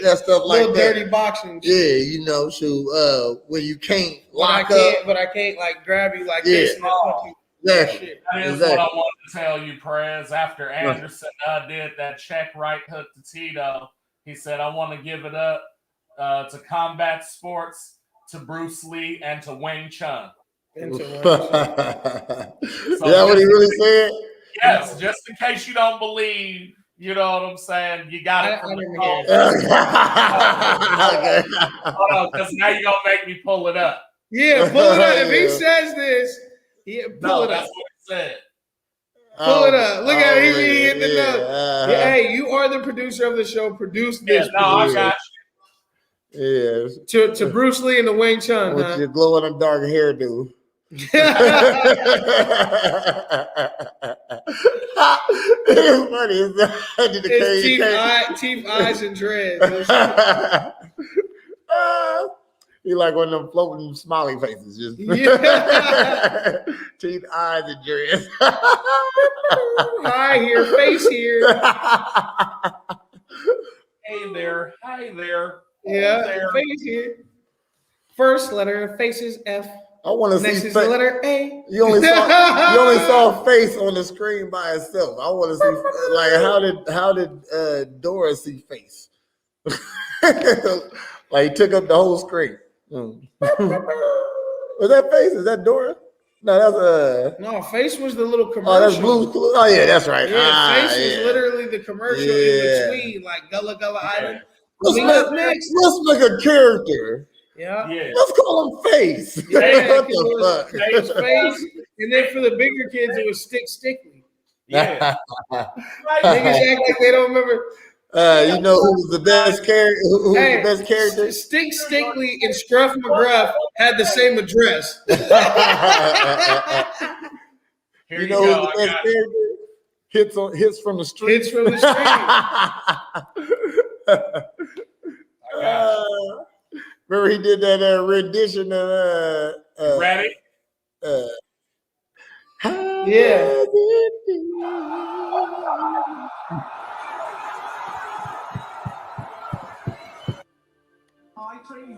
That stuff like little that. Dirty boxing. Yeah, when you can't lock up, but I can't like grab you like this and then punch you. Exactly. That is what I wanted to tell you, Prez. After Anderson did that check right hook to Tito, he said, "I want to give it up to combat sports, to Bruce Lee, and to Wing Chun." Is that what he really said? Yes, just in case you don't believe, you know what I'm saying? You got it from the Colt. Hold on, because now you're going to make me pull it up. Yeah, pull it up. If he says this, pull it up. That's what he said. Pull it up. Look at it. He hit the note. Hey, you are the producer of the show. Produce this. Yeah, no, I got you. Yeah. To Bruce Lee and the Wing Chun. With your glow in the dark hairdo. It's funny. It's teeth, eyes, and dreads. He like one of them floating smiley faces, just teeth, eyes, and dreads. Hi here, face here. Hey there, hi there. Yeah, there. Face here. First letter, faces F. I want to Next see is the letter A. You only saw a face on the screen by itself. I want to see like how did Dora see face? Like he took up the whole screen. Was that face? Is that Dora? No, that's No, face was the little commercial. Oh, that's Blue. Oh yeah, that's right. Yeah, face was literally the commercial in between, like Gullah Gullah Island. Let's make a character. Yeah. Let's call him Face. Yeah, what the fuck? It was Face, and then for the bigger kids, it was Stickly. Yeah. Niggas act like they don't remember. You know who was the best character? Who was the best character? Stickly and Scruff McGruff had the same address. You know who's the best character? Hits from the street. Hits from the street. Remember he did that rendition of Ready? Yeah.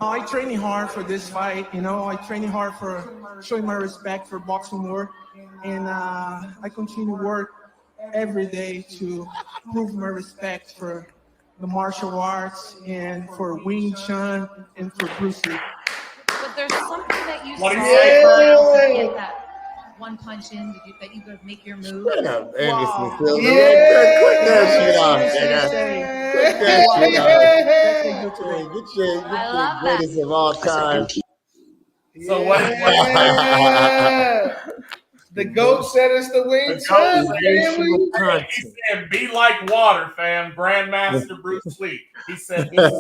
I training hard for this fight, I training hard for showing my respect for boxing work, and I continue to work every day to prove my respect for the martial arts and for Wing Chun and for Bruce Lee. But there's something that you What do saw you say, to get that one punch in that you could make your move. Shut up, Anderson. Yeah. Click that shit off, nigga. Click that shit off. Get your greatest of all time. So what? The GOAT said it's the Wing Chun family. He said, "Be like water, fam." Grandmaster Bruce Lee. He said this.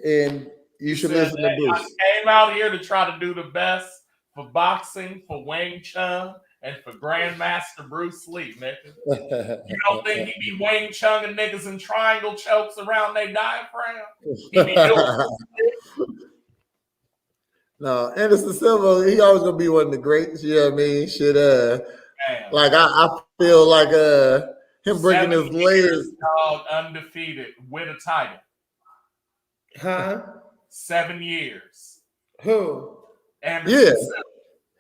And you should listen to Bruce. I came out here to try to do the best for boxing, for Wing Chun, and for Grandmaster Bruce Lee, nigga. You don't think he be Wing Chun and niggas in triangle chokes around their diaphragm? He be doing No, Anderson Silva, he always gonna be one of the greats. You know what I mean? Like I feel like him breaking his layers. Dog undefeated with a title. Huh? 7 years. Who? Anderson Silva.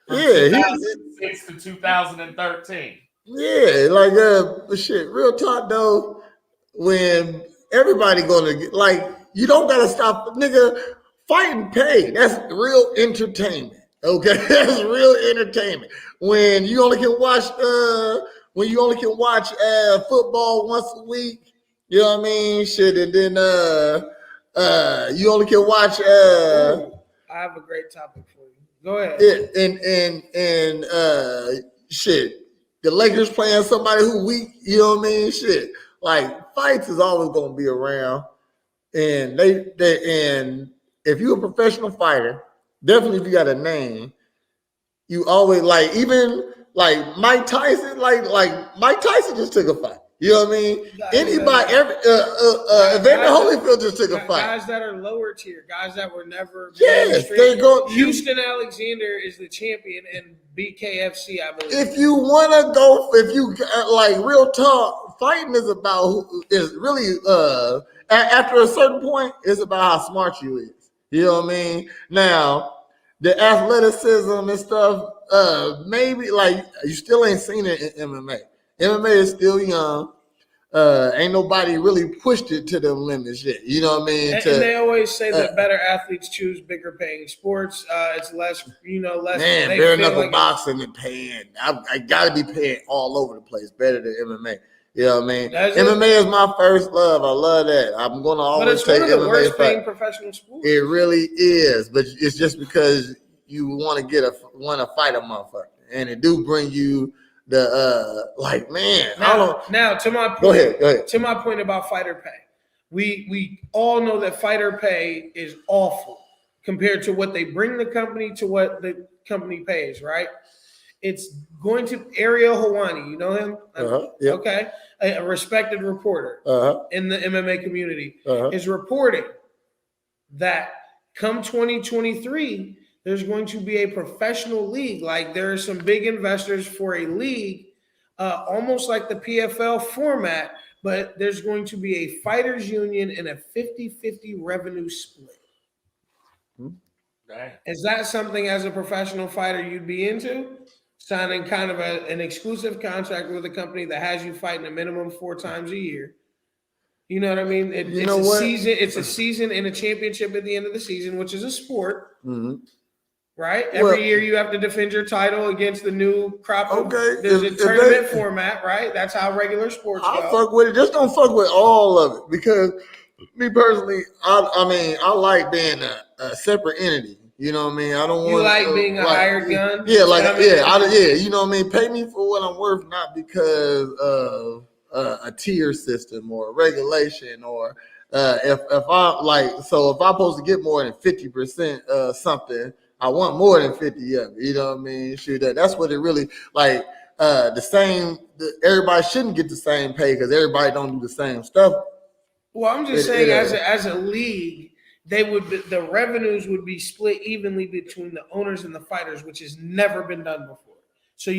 From 2006 to 2013. Yeah, like shit. Real talk though, when everybody gonna get like, you don't gotta stop, nigga. Fighting pay. That's real entertainment. Okay, that's real entertainment. When you only can watch football once a week, you know what I mean? Shit, and then you only can watch I have a great topic for you. Go ahead. And shit. The Lakers playing somebody who weak, you know what I mean? Shit. Like fights is always gonna be around. And and if you're a professional fighter, definitely if you got a name, you always like even like Mike Tyson, like Mike Tyson just took a fight. You know what I mean? Anybody, Evander Holyfield just took a fight. Guys that are lower tier, guys that were never Yes, they go. Houston Alexander is the champion and BKFC, I believe. If you want to go, if you like real talk, fighting is about who is really after a certain point, it's about how smart you is. You know what I mean? Now, the athleticism and stuff, maybe like you still ain't seen it in MMA. MMA is still young. Ain't nobody really pushed it to them limits yet. You know what I mean? And they always say that better athletes choose bigger paying sports. It's less, less. Man, bare knuckle boxing and paying. I gotta be paying all over the place. Better than MMA. You know what I mean? MMA is my first love. I love that. I'm gonna always take MMA. But it's one of the worst paying professional sports. It really is, but it's just because you want to fight a motherfucker, and it do bring you the like, man. Now to my point. Go ahead. To my point about fighter pay, we all know that fighter pay is awful compared to what they bring the company to what the company pays. Right? It's going to Ariel Helwani. You know him? Yep. Okay, a respected reporter in the MMA community is reporting that come 2023. There's going to be a professional league. Like there are some big investors for a league, almost like the PFL format, but there's going to be a fighters union and a 50-50 revenue split. Dang. Is that something as a professional fighter you'd be into? Signing kind of an exclusive contract with a company that has you fighting a minimum 4 times a year. You know what I mean? It's a season and a championship at the end of the season, which is a sport. Mm-hmm. Right? Every year you have to defend your title against the new crop of there's a tournament format, right? That's how regular sports go. Fuck with it. Just don't fuck with all of it. Because me personally, I like being a separate entity. You know what I mean? I don't want you like being a hired gun? Yeah, like you know what I mean? Pay me for what I'm worth, not because of a tier system or a regulation or if I'm supposed to get more than 50% of something, I want more than 50 of it. You know what I mean? Shoot, that's what it really like. Everybody shouldn't get the same pay because everybody don't do the same stuff. Well, I'm just saying, as a league, the revenues would be split evenly between the owners and the fighters, which has never been done before. So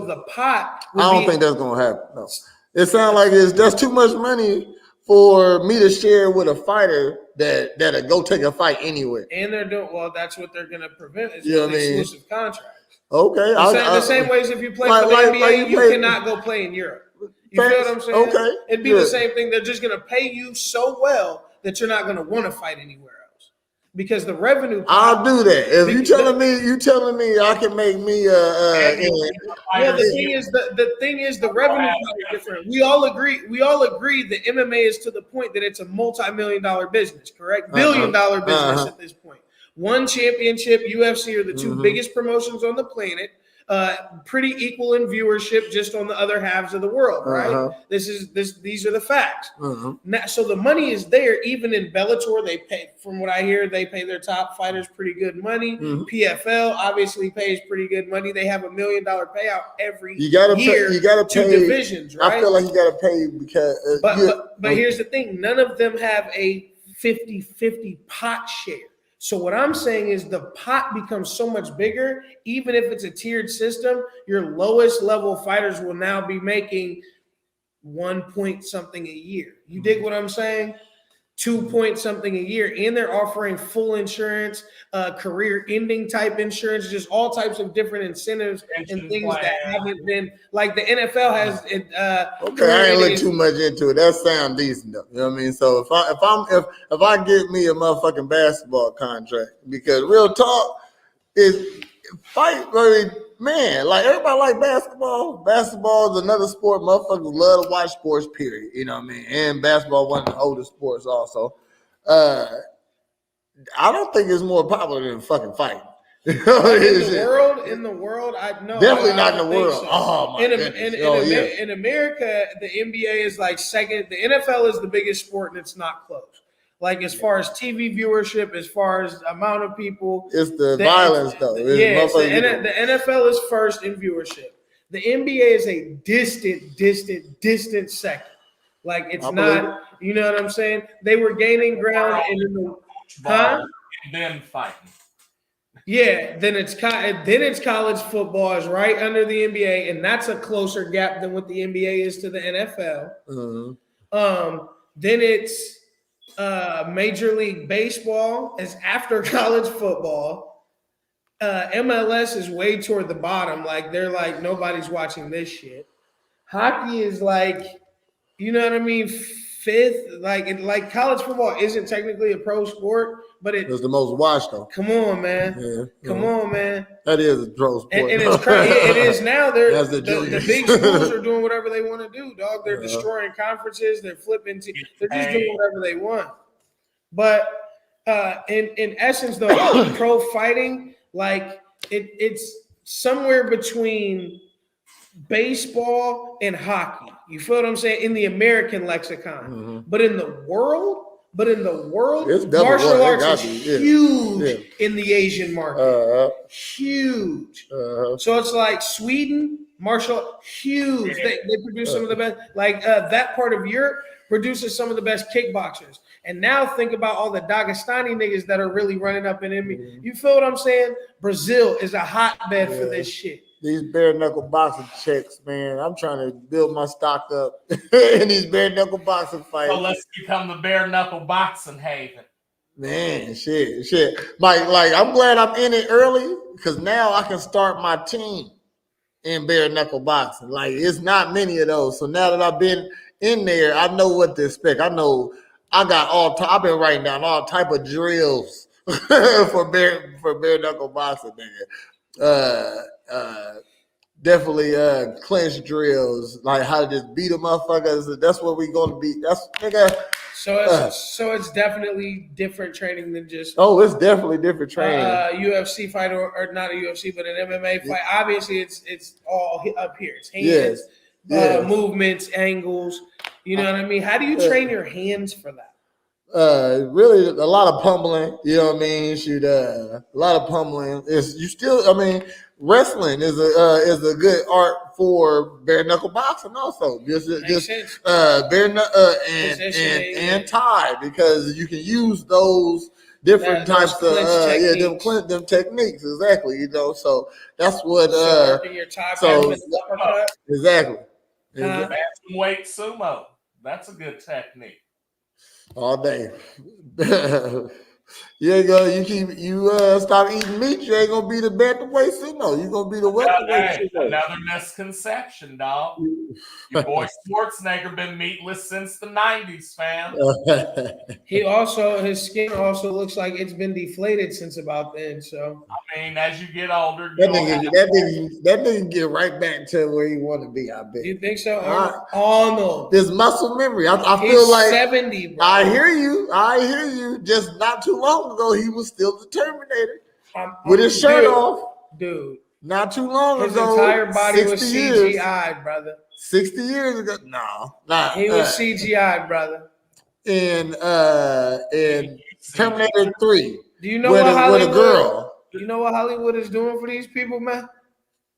the pot. I don't think that's gonna happen. No. It sounds like that's too much money for me to share with a fighter that'll go take a fight anywhere. And they're doing that's what they're gonna prevent is exclusive contracts. Okay. The same way as if you play for the NBA, you cannot go play in Europe. You feel what I'm saying? Okay. It'd be the same thing. They're just gonna pay you so well that you're not gonna want to fight anywhere else. Because the revenue I'll do that. If you telling me I can make me the thing is the revenue is different. We all agree that MMA is to the point that it's a multi-million-dollar business, correct? Billion-dollar business at this point. One championship, UFC are the two biggest promotions on the planet. Pretty equal in viewership, just on the other halves of the world, right? These are the facts. Now, so the money is there. Even in Bellator, they pay. From what I hear, they pay their top fighters pretty good money. PFL obviously pays pretty good money. They have $1 million payout every year. You gotta pay divisions, right? I feel like you gotta pay because. But here's the thing: none of them have a 50-50 pot share. So what I'm saying is the pot becomes so much bigger, even if it's a tiered system, your lowest level fighters will now be making 1 point something a year. You dig what I'm saying? 2 point something a year. And they're offering full insurance, career ending type insurance, just all types of different incentives and things that haven't been like the NFL has. I ain't look too much into it. That sounds decent though. You know what I mean? So if I get me a motherfucking basketball contract, because real talk is fight, man, like everybody like basketball. Basketball is another sport. Motherfuckers love to watch sports, period. You know what I mean? And basketball, one of the oldest sports also. I don't think it's more popular than fucking fighting. In the world, I know. Definitely not in the world. So. Oh my goodness. In America, the NBA is like second. The NFL is the biggest sport, and it's not close. Like as far as TV viewership, as far as amount of people. It's the violence though. It's The NFL is first in viewership. The NBA is a distant second. Like it's not, you know what I'm saying? They were gaining ground in the and then fighting. Yeah, then it's college football is right under the NBA, and that's a closer gap than what the NBA is to the NFL. Then it's Major League Baseball is after college football. MLS is way toward the bottom. Like they're like nobody's watching this shit. Hockey is like, you know what I mean, fifth. Like college football isn't technically a pro sport, but it's the most watched though. Come on, man. Yeah, Come on, man. That is a pro sport. And it's crazy. It is now. They're the big schools are doing whatever they want to do, dog. They're destroying conferences. They're flipping. They're just doing whatever they want. But in essence, though, pro fighting, like it's somewhere between baseball and hockey. You feel what I'm saying? In the American lexicon, but in the world, martial arts is huge in the Asian market. Huge. So it's like Sweden, huge. They produce some of the best. Like that part of Europe produces some of the best kickboxers. And now think about all the Dagestani niggas that are really running up in me. You feel what I'm saying? Brazil is a hotbed for this shit. These bare knuckle boxing checks, man. I'm trying to build my stock up in these bare knuckle boxing fights. So let's become the bare knuckle boxing haven. Man, shit. Like I'm glad I'm in it early because now I can start my team in bare knuckle boxing. Like it's not many of those. So now that I've been in there, I know what to expect. I know I got I've been writing down all type of drills for bare knuckle boxing, nigga. Definitely clinch drills, like how to just beat a motherfucker. That's what we gonna be. That's nigga. So it's definitely different training than just. Oh, it's definitely different training. UFC fight or not a UFC, but an MMA fight. Obviously, it's all up here. It's hands, movements, angles. You know what I mean? How do you train your hands for that? Really a lot of pummeling, you know what I mean? A lot of pummeling. Wrestling is a good art for bare knuckle boxing also. Bare knuckle and tie, because you can use those different types of them techniques, exactly, you know. So that's what your tie exactly. Weight sumo. That's a good technique. All day. You stop eating meat, you ain't gonna be the bantamweight sumo. You're gonna be the welterweight sumo. Another misconception, dog. Your boy Schwarzenegger been meatless since the 90s, fam. His skin also looks like it's been deflated since about then. So I mean, as you get older, that nigga get right back to where you want to be. I bet. You think so? Arnold. There's muscle memory. I feel like 70. Bro. I hear you. Just not too long ago, he was still the Terminator with his shirt off, dude. Not too long his ago, entire body was CGI'd, brother. 60 years ago, he was CGI'd, brother. In Terminator 3. Do you know what Hollywood is doing for these people, man?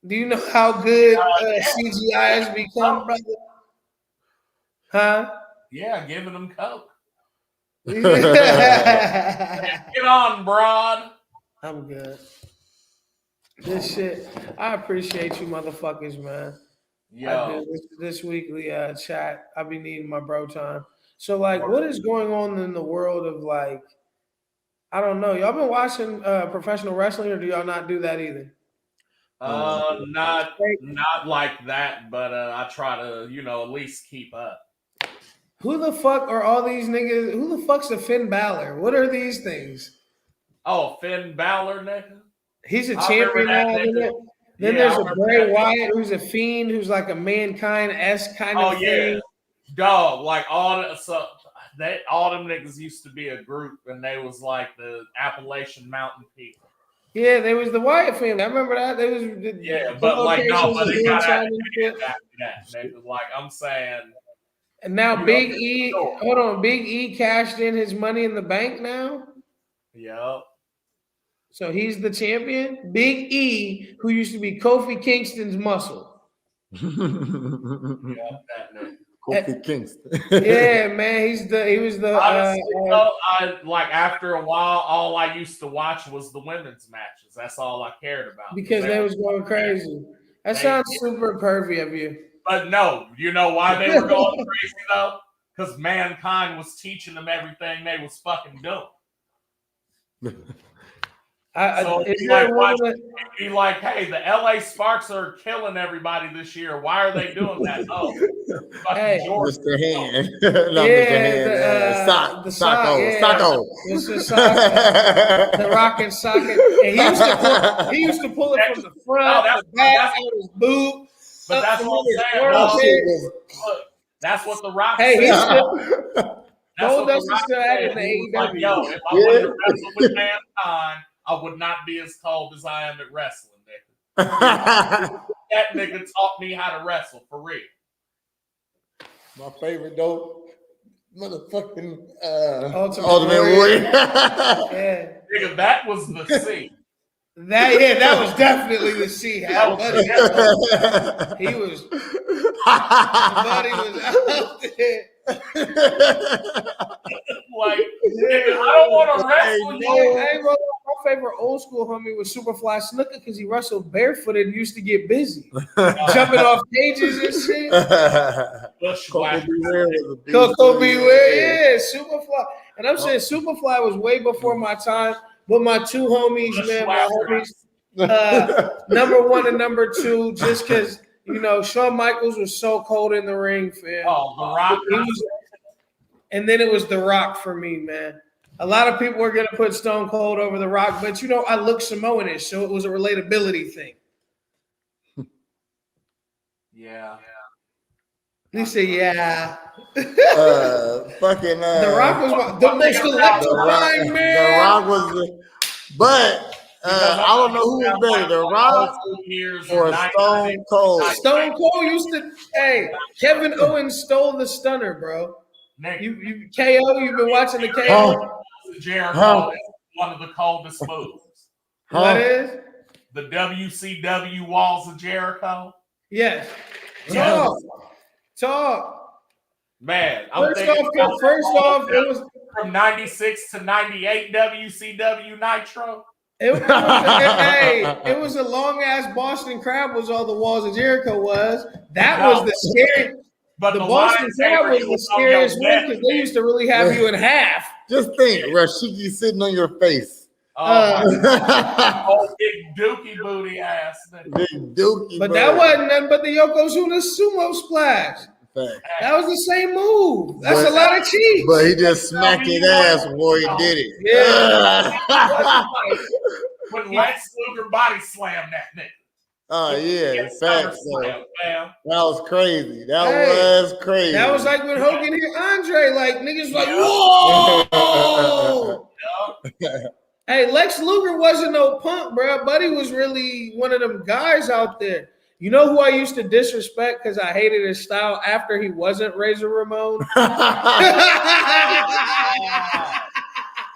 Do you know how good CGI has become, brother? Huh? Yeah, giving them coke. Get on, broad. I'm good. This shit, I appreciate you motherfuckers, man. I do this weekly chat. I be needing my bro time. So, like, what is going on in the world of, like, I don't know. Y'all been watching professional wrestling, or do y'all not do that either? Not like that, but I try to, at least keep up. Who the fuck are all these niggas? Who the fuck's a Finn Balor? What are these things? Oh, Finn Balor, nigga. He's a champion now. Then there's a Bray Wyatt who's a fiend, who's like a Mankind-esque kind of thing. Dog, like all them niggas used to be a group, and they was like the Appalachian Mountain people. Yeah, there was the Wyatt family. I remember that. There was but they got out of that. Like I'm saying, And now You Big know, E, sure. hold on, Big E cashed in his Money in the Bank now. Yep. So he's the champion. Big E, who used to be Kofi Kingston's muscle. Yep. That nigga. Kofi Kingston. Yeah, man, he was the Honestly, I like after a while, all I used to watch was the women's matches. That's all I cared about. because they was going crazy. That They- sounds super pervy of you. But no, you know why they were going crazy though? Because Mankind was teaching them everything they was fucking doing. So Is it'd be there like, a watch, woman it'd be like, hey, the LA Sparks are killing everybody this year. Why are they doing that? Oh, fucking Hey. Jordan. Mr. Hand. Yeah, Mr. Hand. the sock, yeah. Socko. Mr. Sock, the rockin' socket. And he used to pull it from the front, No, the back, out his boot. But up that's to what his I'm saying. armpit. bro. Shit was- Look, that's what the Rock Hey, said. he's still That's what Goldust The is Rock still at it said. in He the was like, AEW. yo, if I wouldn't have wrestled with Mankind, I would not be as cold as I am at wrestling, nigga. That nigga taught me how to wrestle, for real. My favorite though, motherfucking Ultimate Ultimate Warrior. Yeah. Nigga, that was the C. That was definitely the C. That was Buddy, the he was Buddy was out there. Like, nigga, I don't want to wrestle you. Hey, bro, my favorite old school homie was Superfly Snooker because he wrestled barefooted and used to get busy. Jumping off cages and shit. Bushwhacker. Coco Beware, yeah, Superfly. And I'm saying Superfly was way before my time, but my two homies, man, my homies, number one and number two, just because, you know, Shawn Michaels was so cold in the ring, fam. Oh, The Rock. And then it was The Rock for me, man. A lot of people were going to put Stone Cold over The Rock, but, you know, I look Samoanish, so it was a relatability thing. Yeah. He said, yeah. Fucking The Rock was the most electrifying man. The Rock was, but I don't know who was better, The Rock or Stone Cold. Stone Cold used to. Hey, Kevin Owens stole the stunner, bro. You KO. You've been watching the KO. Jericho is one of the coldest moves. What is? The WCW Walls of Jericho. Yes. Talk. Man, First off, it was from 96 to 98 WCW Nitro. It was a long ass Boston Crab was all the Walls of Jericho was. That was the scary. But the Boston Crab was the scariest one because they used to really have you in half. Just think, Rashiki sitting on your face. Oh, big dookie booty ass. Big dookie. But that wasn't nothing but the Yokozuna sumo splash. Fact. That was the same move. That's a lot of cheese. But he just smacked his ass before he did it. Yeah. When Lex Luger body slammed that nigga. Oh yeah, facts. That was crazy. That was crazy. That was like when Hogan hit Andre. Like niggas like, whoa. Hey, Lex Luger wasn't no punk, bro. Buddy was really one of them guys out there. You know who I used to disrespect because I hated his style after he wasn't Razor Ramon?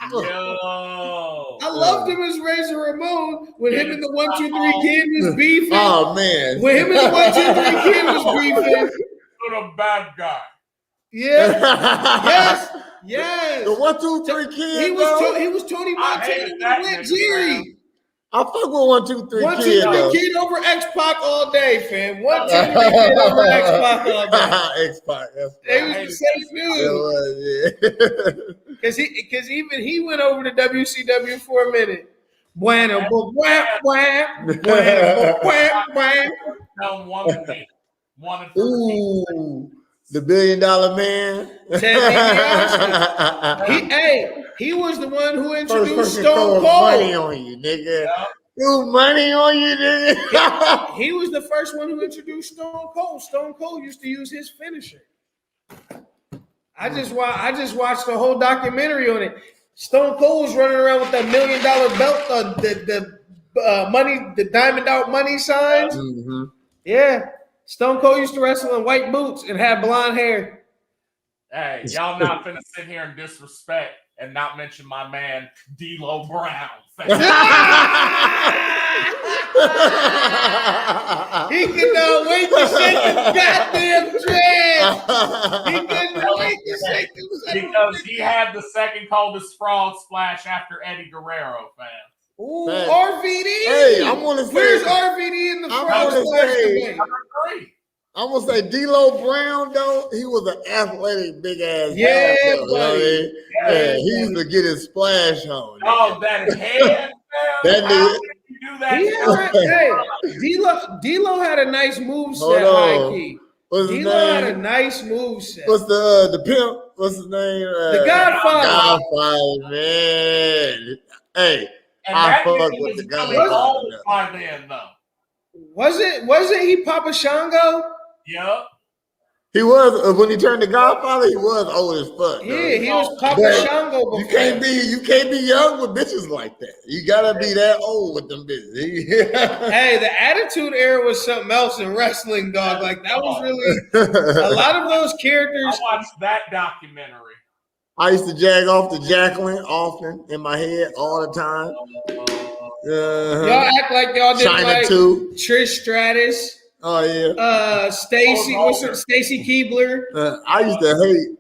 Yo. I loved him as Razor Ramon when him and the 1, 2, 3 Kid was beefing. Oh man. When him and the 1, 2, 3 Kid was beefing. You're a bad guy. Yeah. Yes. The 1, 2, 3 Kid. He was Tony Montana with Jerry. I fuck with 1, 2, 3 1, 2, 3 Kid. Kid over X-Pac all day, fam. 1, 2, 3 Kid over X-Pac all day. X-Pac. They was the same dude. It was, yeah. Because even he went over to WCW for a minute. Bueno, Ooh, the $1 billion man. He was the one who introduced Stone Cold. Money on you, nigga. Threw money on you, nigga. He was the first one who introduced Stone Cold. Stone Cold used to use his finisher. I just watched the whole documentary on it. Stone Cold was running around with that $1 million belt, the diamond out money signs. Mm-hmm. Yeah, Stone Cold used to wrestle in white boots and had blonde hair. Hey, y'all not finna sit here and disrespect and not mention my man D'Lo Brown. He could not wait to shake his goddamn dreads. He couldn't wait to shake his Because he had the second coldest frog splash after Eddie Guerrero, fam. Ooh, Man. RVD. Hey, I'm gonna say, Where's RVD in the I'm frog gonna splash say- debate? Number 3. I'm gonna say D'Lo Brown though. He was an athletic big ass. Yeah, guy, though, you know what I buddy. mean? Yeah, he used to get his splash on. Oh, that head, That fam. How nigga- did you do that? He had, hey, D'Lo had a nice move Hold set, on. high key. What's his D'Lo had a name? nice move set. What's the pimp? What's his name? The Godfather. Godfather, man. Hey, And I that fuck nigga with was the really Godfather. old by then, though. Wasn't he Papa Shango? Yup. He was when he turned to Godfather. He was old as fuck. Yeah, though. he was Papa But Shango before. You can't be young with bitches like that. You gotta be that old with them bitches. Hey, the Attitude Era was something else in wrestling, dog. Like that was really a lot of those I characters. watched that documentary. I used to jag off to Jacqueline often in my head all the time. Y'all act like y'all didn't China like too. Trish Stratus, Oh yeah. Stacy. What's her? Stacy Keebler. I used to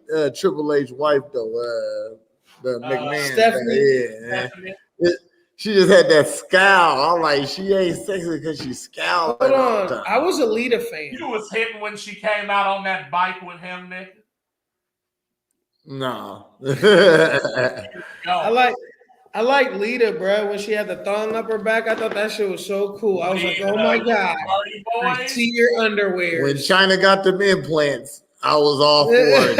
hate Triple H wife though. The McMahon. Stephanie. Yeah. She just had that scowl. I'm like, she ain't sexy because she scowled. Hold all the on, time. I was a Lita fan. You was hitting when she came out on that bike with him, Nick. No. I like Lita, bro. When she had the thong up her back, I thought that shit was so cool. I was like, oh my god, Party I boys. see your underwear. When China got them implants, I was all for it.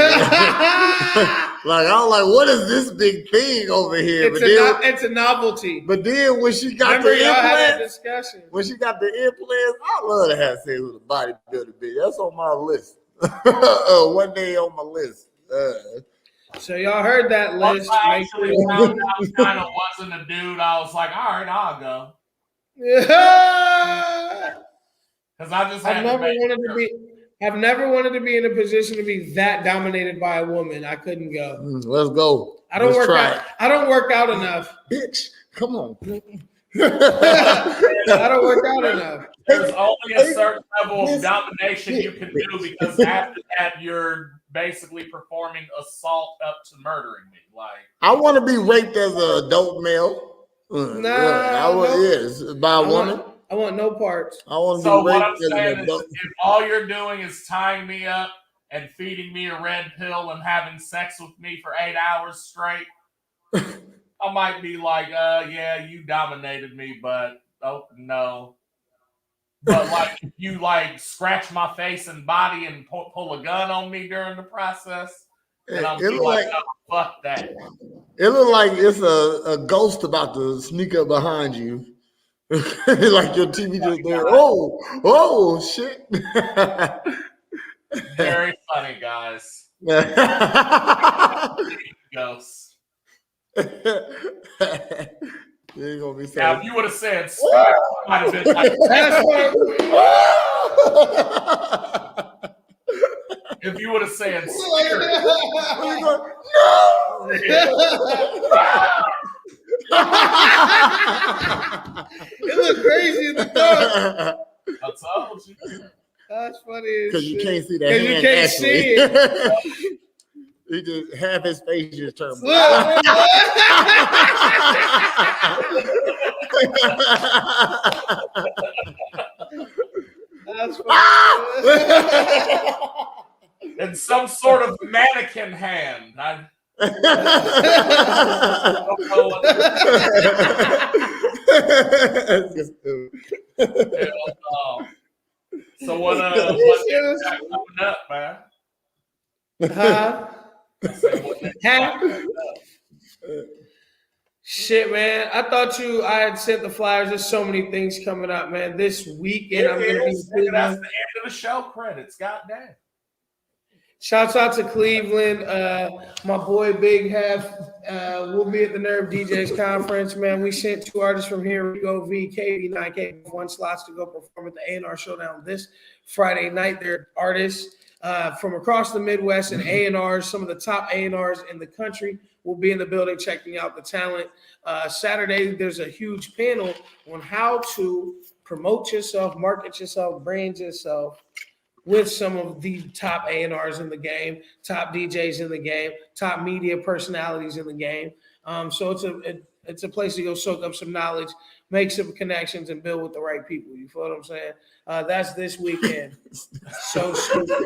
Like, I was like, what is this big thing over here? It's a novelty. But then when she got Remember, the y'all had that implants, discussion. when she got the implants, I love to have sex with a bodybuilder bitch. That's on my list. One day on my list. So y'all heard that Once list. I Make actually sure. found out kind of wasn't a dude, I was like, all right, I'll go. Because I just had I've to never make wanted sure. to be. I've never wanted to be in a position to be that dominated by a woman. I couldn't go. Let's go. I don't Let's work try out. I don't work out enough. Bitch, come on. I don't work out enough. There's only a certain level of domination you can do because after that, you're basically performing assault up to murdering me. Like, I want to be raped as an adult male. Yes, by a woman. I want no parts. I want to so be what raped I'm as an saying is, adult. if all you're doing is tying me up and feeding me a red pill and having sex with me for 8 hours straight, I might be like, yeah, you dominated me, but oh no. But like, if you like scratch my face and body and pull a gun on me during the process, then I'm It look like, like- oh, fuck that. It look like it's a ghost about to sneak up behind you. Like your TV just there. Oh, shit. Very funny, guys. Ghosts. You ain't gonna be Now, saying. if you would have said, "Scott," I might have been like, That's what. if you would have said, Where "Spirit," you going? It looked crazy in the dark. I told you. That's funny. as Because you shit. can't see the 'Cause hand. you can't see it. He just half his face just turned Look, black. That's funny. In some sort of mannequin hand. I don't know what the hell. So what got coming up, man? Huh? I said, what they got coming up? Shit, man. I had sent the flyers. There's so many things coming up, man. This weekend, I'm going to be That's in the Cleveland. end of the show credits. Goddamn. Shouts out to Cleveland. My boy Big Hef. We'll be at the Nerve DJs conference, man. We sent 2 artists from here. We go VKB9K, 1 slots to go perform at the A&R Showdown this Friday night. They're artists. from across the Midwest and A&Rs. Some of the top A&Rs in the country will be in the building checking out the talent. Saturday, there's a huge panel on how to promote yourself, market yourself, brand yourself with some of the top A&Rs in the game, top DJs in the game, top media personalities in the game. So it's a place to go soak up some knowledge, make some connections, and build with the right people. You feel what I'm saying? That's this weekend. So stupid.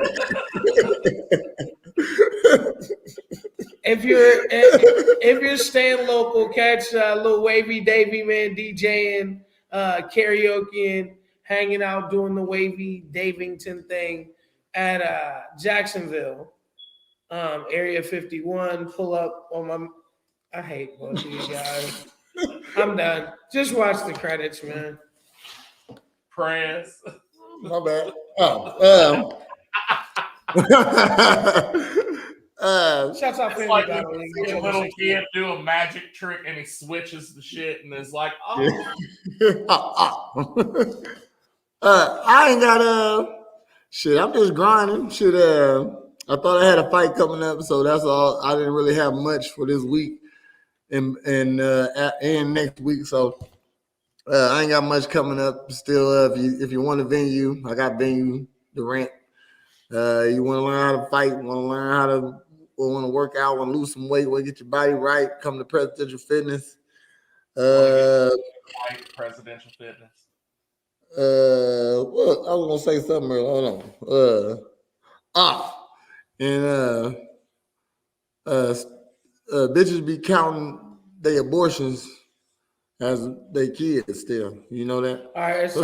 If you're staying local, catch Lil Wavy Davy, man, DJing, karaoke, hanging out, doing the Wavy Davington thing at Jacksonville, Area 51. Pull up on my. I hate both of these guys. I'm done. Just watch the credits, man. Press. My bad. Shouts out It's Family like Battle when League. you see a little kid do a magic trick and he switches the shit and it's like, oh. I ain't got shit. I'm just grinding. Shit. I thought I had a fight coming up, so that's all. I didn't really have much for this week and next week, so I ain't got much coming up. Still, if you want a venue, I got venue to rent. You want to learn how to fight, want to learn how to want to work out, want to lose some weight, want to get your body right, come to Presidential Fitness. Presidential Fitness. Well, I was gonna say something earlier. Hold on. Bitches be counting their abortions as their kids still. You know that? All right, it's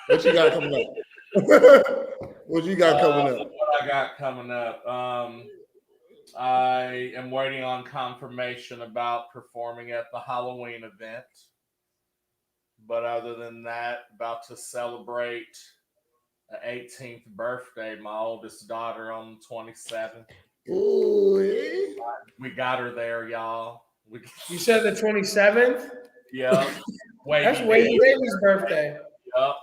What you got coming up? What you got coming up? What I got coming up? I am waiting on confirmation about performing at the Halloween event. But other than that, about to celebrate the 18th birthday, my oldest daughter on the 27th. Ooh, We got her there, y'all. You said the 27th? Yeah. That's Wavy's birthday. Yep.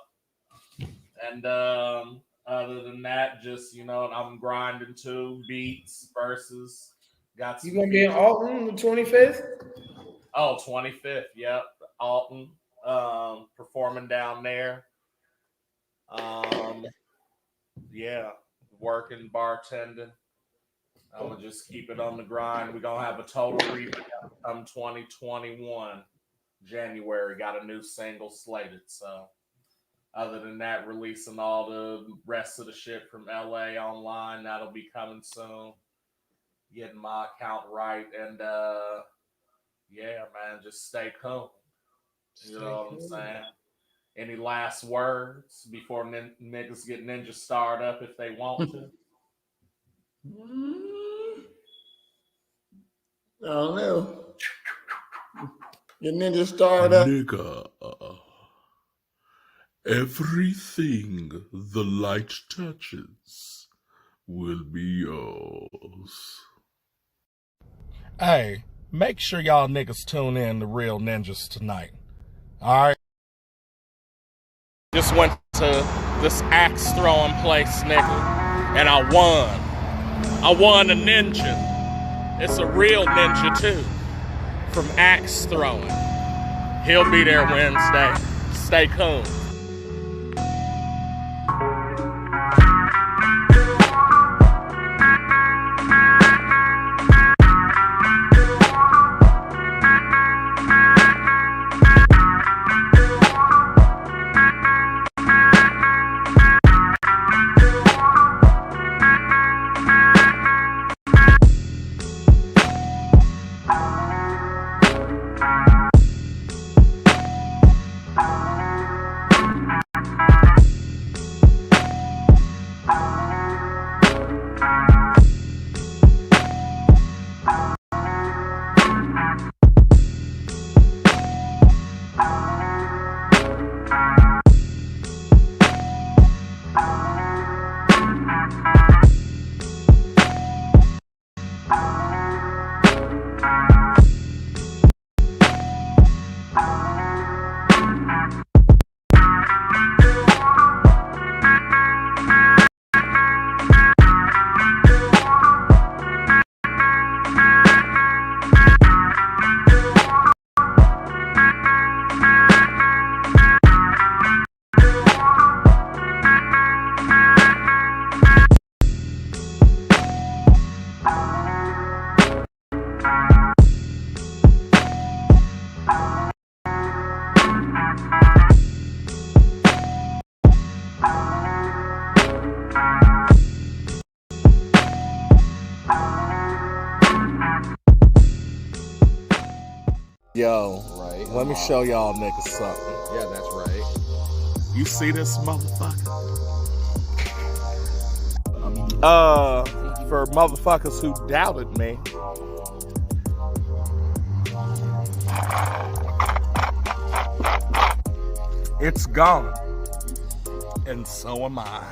And other than that, just, I'm grinding too. Beats, versus. Got You gonna be in Alton the 25th? Oh, 25th. Yep. Alton. Performing down there. Yeah. Working, bartending. I'm gonna just keep it on the grind. We're gonna have a total revamp come 2021 January. Got a new single slated. So other than that, releasing all the rest of the shit from LA online. That'll be coming soon. Getting my account right. And yeah, man, just stay cool. You know what I'm saying? Any last words before niggas get Ninja started up if they want to? I don't know. Your Ninja started up. Nigga, everything the light touches will be yours. Hey, make sure y'all niggas tune in to Real Ninjas tonight. All right? Just went to this axe throwing place, nigga, and I won. I won a ninja. It's a real ninja, too, from axe throwing. He'll be there Wednesday. Stay cool. Yo, Right. let me show y'all niggas something. Yeah, that's right. You see this motherfucker? For motherfuckers who doubted me, it's gone. And so am I.